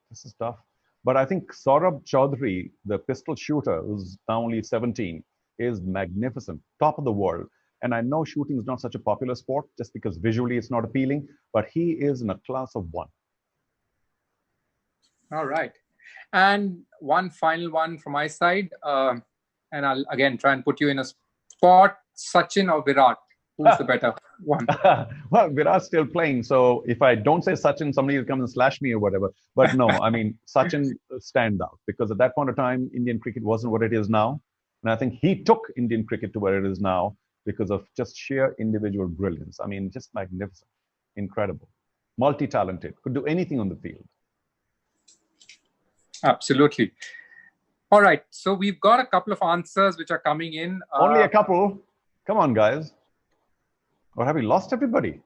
This is tough. But I think Saurabh Chaudhary, the pistol shooter, who's now only 17, is magnificent, top of the world. And I know shooting is not such a popular sport just because visually it's not appealing, but he is in a class of one. All right. And one final one from my side. And I'll again try and put you in a spot. Sachin or Virat? Who's the better one? Well, Virat's still playing. So if I don't say Sachin, somebody will come and slash me or whatever. But no, I mean, Sachin stands out because at that point of time, Indian cricket wasn't what it is now. And I think he took Indian cricket to where it is now because of just sheer individual brilliance. I mean, just magnificent, incredible, multi-talented, could do anything on the field. Absolutely. All right. So we've got a couple of answers which are coming in. Only a couple. Come on, guys. Or have we lost everybody?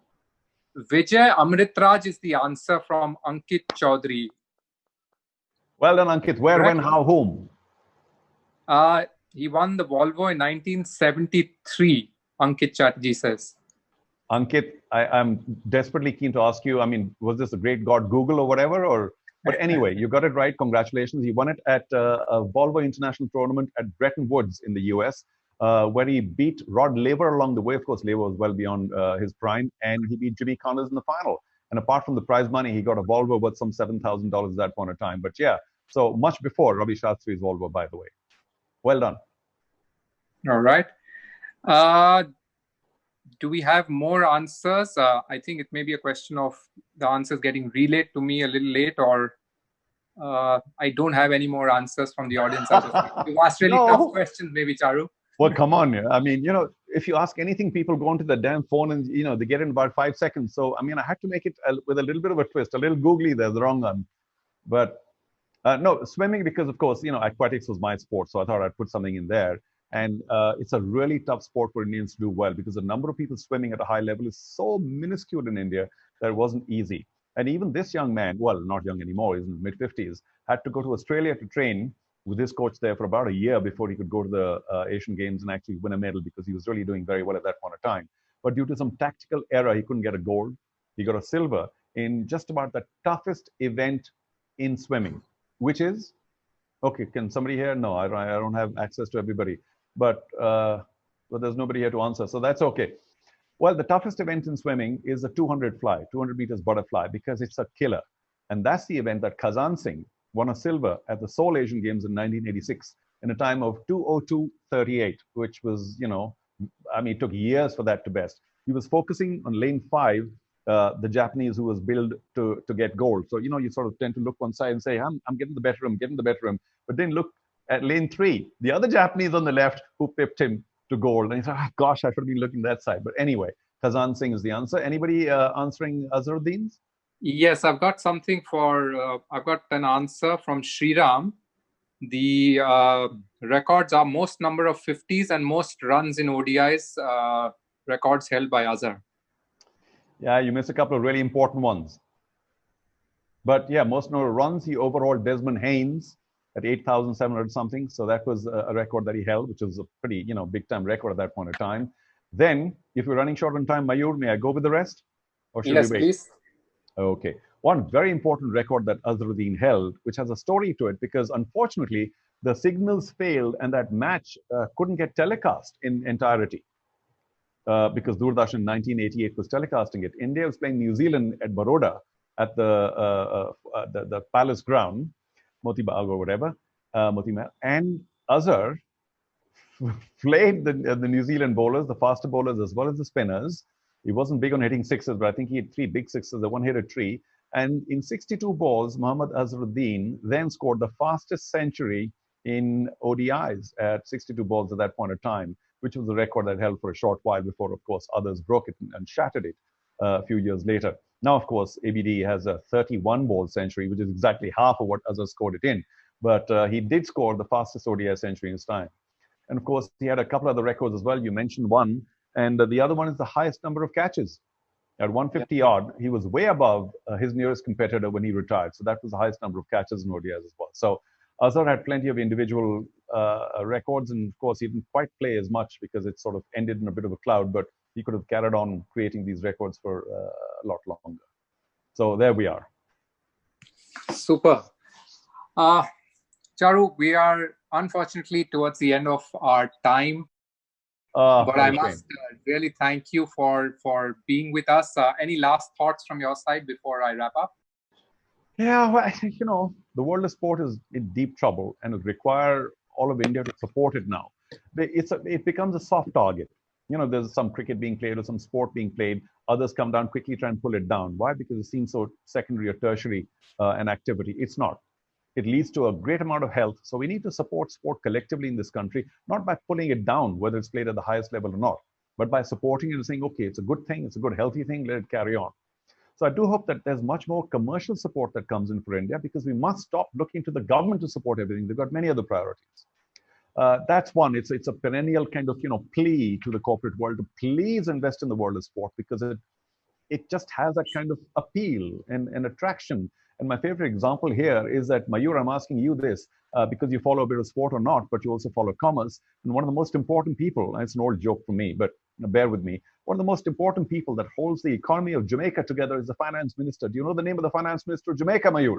Vijay Amritraj is the answer from Ankit Chaudhary. Well done, Ankit. Where, Correct. when, how, whom? He won the Volvo in 1973, Ankit Chatterjee says. Ankit, I'm desperately keen to ask you, I mean, was this a great God Google or whatever? But anyway, you got it right. Congratulations. He won it at a Volvo International Tournament at Bretton Woods in the US, where he beat Rod Laver along the way. Of course, Laver was well beyond his prime, and he beat Jimmy Connors in the final. And apart from the prize money, he got a Volvo worth some $7,000 at that point of time. But yeah, so much before Ravi Shastri's Volvo, by the way. Well done. All right. Do we have more answers? I think it may be a question of the answers getting relayed to me a little late, or I don't have any more answers from the audience. You've asked really tough questions, maybe, Charu. Well, come on. I mean, if you ask anything, people go onto the damn phone and, they get in about 5 seconds. So, I mean, I had to make it with a little bit of a twist, a little googly there, the wrong one. But no, swimming, because, of course, aquatics was my sport. So I thought I'd put something in there. And it's a really tough sport for Indians to do well because the number of people swimming at a high level is so minuscule in India that it wasn't easy. And even this young man, well, not young anymore, he's in his mid-50s, had to go to Australia to train with his coach there for about a year before he could go to the Asian Games and actually win a medal because he was really doing very well at that point of time. But due to some tactical error, he couldn't get a gold. He got a silver in just about the toughest event in swimming, which is, okay, can somebody here? No, I don't have access to everybody. But there's nobody here to answer, so that's okay. Well, the toughest event in swimming is the 200 fly, 200 meters butterfly, because it's a killer. And that's the event that Khazan Singh won a silver at the Seoul Asian Games in 1986 in a time of 2:02:38, which was, I mean, it took years for that to best. He was focusing on lane 5, the Japanese who was billed to get gold. So, you sort of tend to look one side and say, I'm getting the better of him, but then look at lane 3, the other Japanese on the left who pipped him to gold. And he said, gosh, I should have been looking that side. But anyway, Khazan Singh is the answer. Anybody answering Azharuddin's? Yes, I've got something I've got an answer from Sriram. The records are most number of 50s and most runs in ODIs, records held by Azhar. Yeah, you missed a couple of really important ones. But yeah, most number of runs, he overhauled Desmond Haynes at 8,700 something. So that was a record that he held, which was a pretty, big time record at that point of time. Then, if you're running short on time, Mayur, may I go with the rest? Or should we wait? Please. Okay. One very important record that Azharuddin held, which has a story to it, because unfortunately, the signals failed and that match couldn't get telecast in entirety. Because Doordarshan in 1988 was telecasting it. India was playing New Zealand at Baroda at the Palace Ground, Moti Bagh or whatever, Moti Mahal, and Azhar flayed the New Zealand bowlers, the faster bowlers as well as the spinners. He wasn't big on hitting sixes, but I think he had 3 big sixes. The one hit a tree. And in 62 balls, Mohammad Azharuddin then scored the fastest century in ODIs at 62 balls at that point of time, which was a record that held for a short while before, of course, others broke it and shattered it a few years later. Now, of course, ABD has a 31-ball century, which is exactly half of what Azhar scored it in. But he did score the fastest ODI century in his time. And of course, he had a couple other records as well. You mentioned one. And the other one is the highest number of catches. At 150 odd, he was way above his nearest competitor when he retired. So that was the highest number of catches in ODIs as well. So Azhar had plenty of individual records. And of course, he didn't quite play as much because it sort of ended in a bit of a cloud. But he could have carried on creating these records for a lot longer. So there we are. Super. Charu, we are unfortunately towards the end of our time. But What I a shame. must really thank you for being with us. Any last thoughts from your side before I wrap up? Yeah, well, the world of sport is in deep trouble and it require all of India to support it now. It becomes a soft target. There's some cricket being played or some sport being played. Others come down quickly, try and pull it down. Why? Because it seems so secondary or tertiary an activity. It's not. It leads to a great amount of health. So we need to support sport collectively in this country, not by pulling it down, whether it's played at the highest level or not, but by supporting it and saying, okay, it's a good thing, it's a good, healthy thing, let it carry on. So I do hope that there's much more commercial support that comes in for India because we must stop looking to the government to support everything. They've got many other priorities. That's one. It's a perennial kind of plea to the corporate world to please invest in the world of sport because it just has that kind of appeal and attraction. And my favorite example here is that, Mayur, I'm asking you this because you follow a bit of sport or not, but you also follow commerce. And one of the most important people, and it's an old joke for me, but bear with me, one of the most important people that holds the economy of Jamaica together is the finance minister. Do you know the name of the finance minister of Jamaica, Mayur?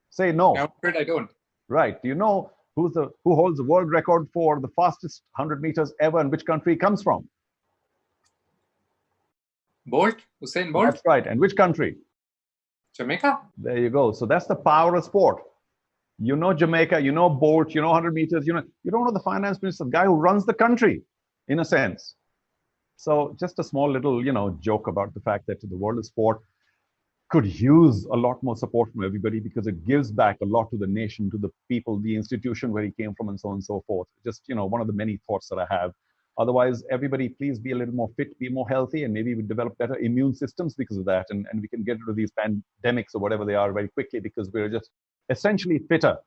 Say no. I'm afraid I don't. Right. Do you know who holds the world record for the fastest 100 meters ever and which country it comes from? Bolt? Usain Bolt? That's right. And which country? Jamaica? There you go. So that's the power of sport. You know Jamaica, you know Bolt, you know 100 meters, you don't know the finance minister, the guy who runs the country, in a sense. So just a small little, joke about the fact that the world of sport could use a lot more support from everybody because it gives back a lot to the nation, to the people, the institution where he came from, and so on and so forth. Just, one of the many thoughts that I have. Otherwise, everybody, please be a little more fit, be more healthy, and maybe we develop better immune systems because of that. And we can get rid of these pandemics or whatever they are very quickly because we're just essentially fitter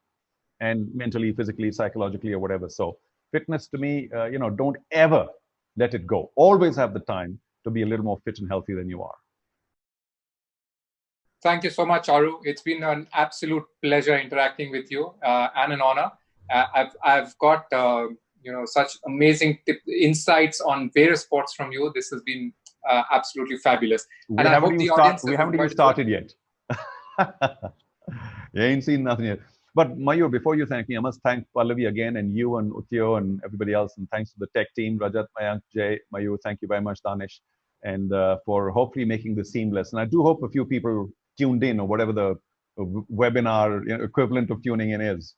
and mentally, physically, psychologically, or whatever. So fitness to me, don't ever let it go. Always have the time to be a little more fit and healthy than you are. Thank you so much, Charu. It's been an absolute pleasure interacting with you and an honor. I've got such amazing insights on various sports from you. This has been absolutely fabulous. We haven't even started yet. You ain't seen nothing yet. But Mayur, before you thank me, I must thank Pallavi again, and you and Utyo and everybody else, and thanks to the tech team, Rajat, Mayank, Jay, Mayur. Thank you very much, Danish, and for hopefully making this seamless. And I do hope a few people tuned in, or whatever the webinar equivalent of tuning in is.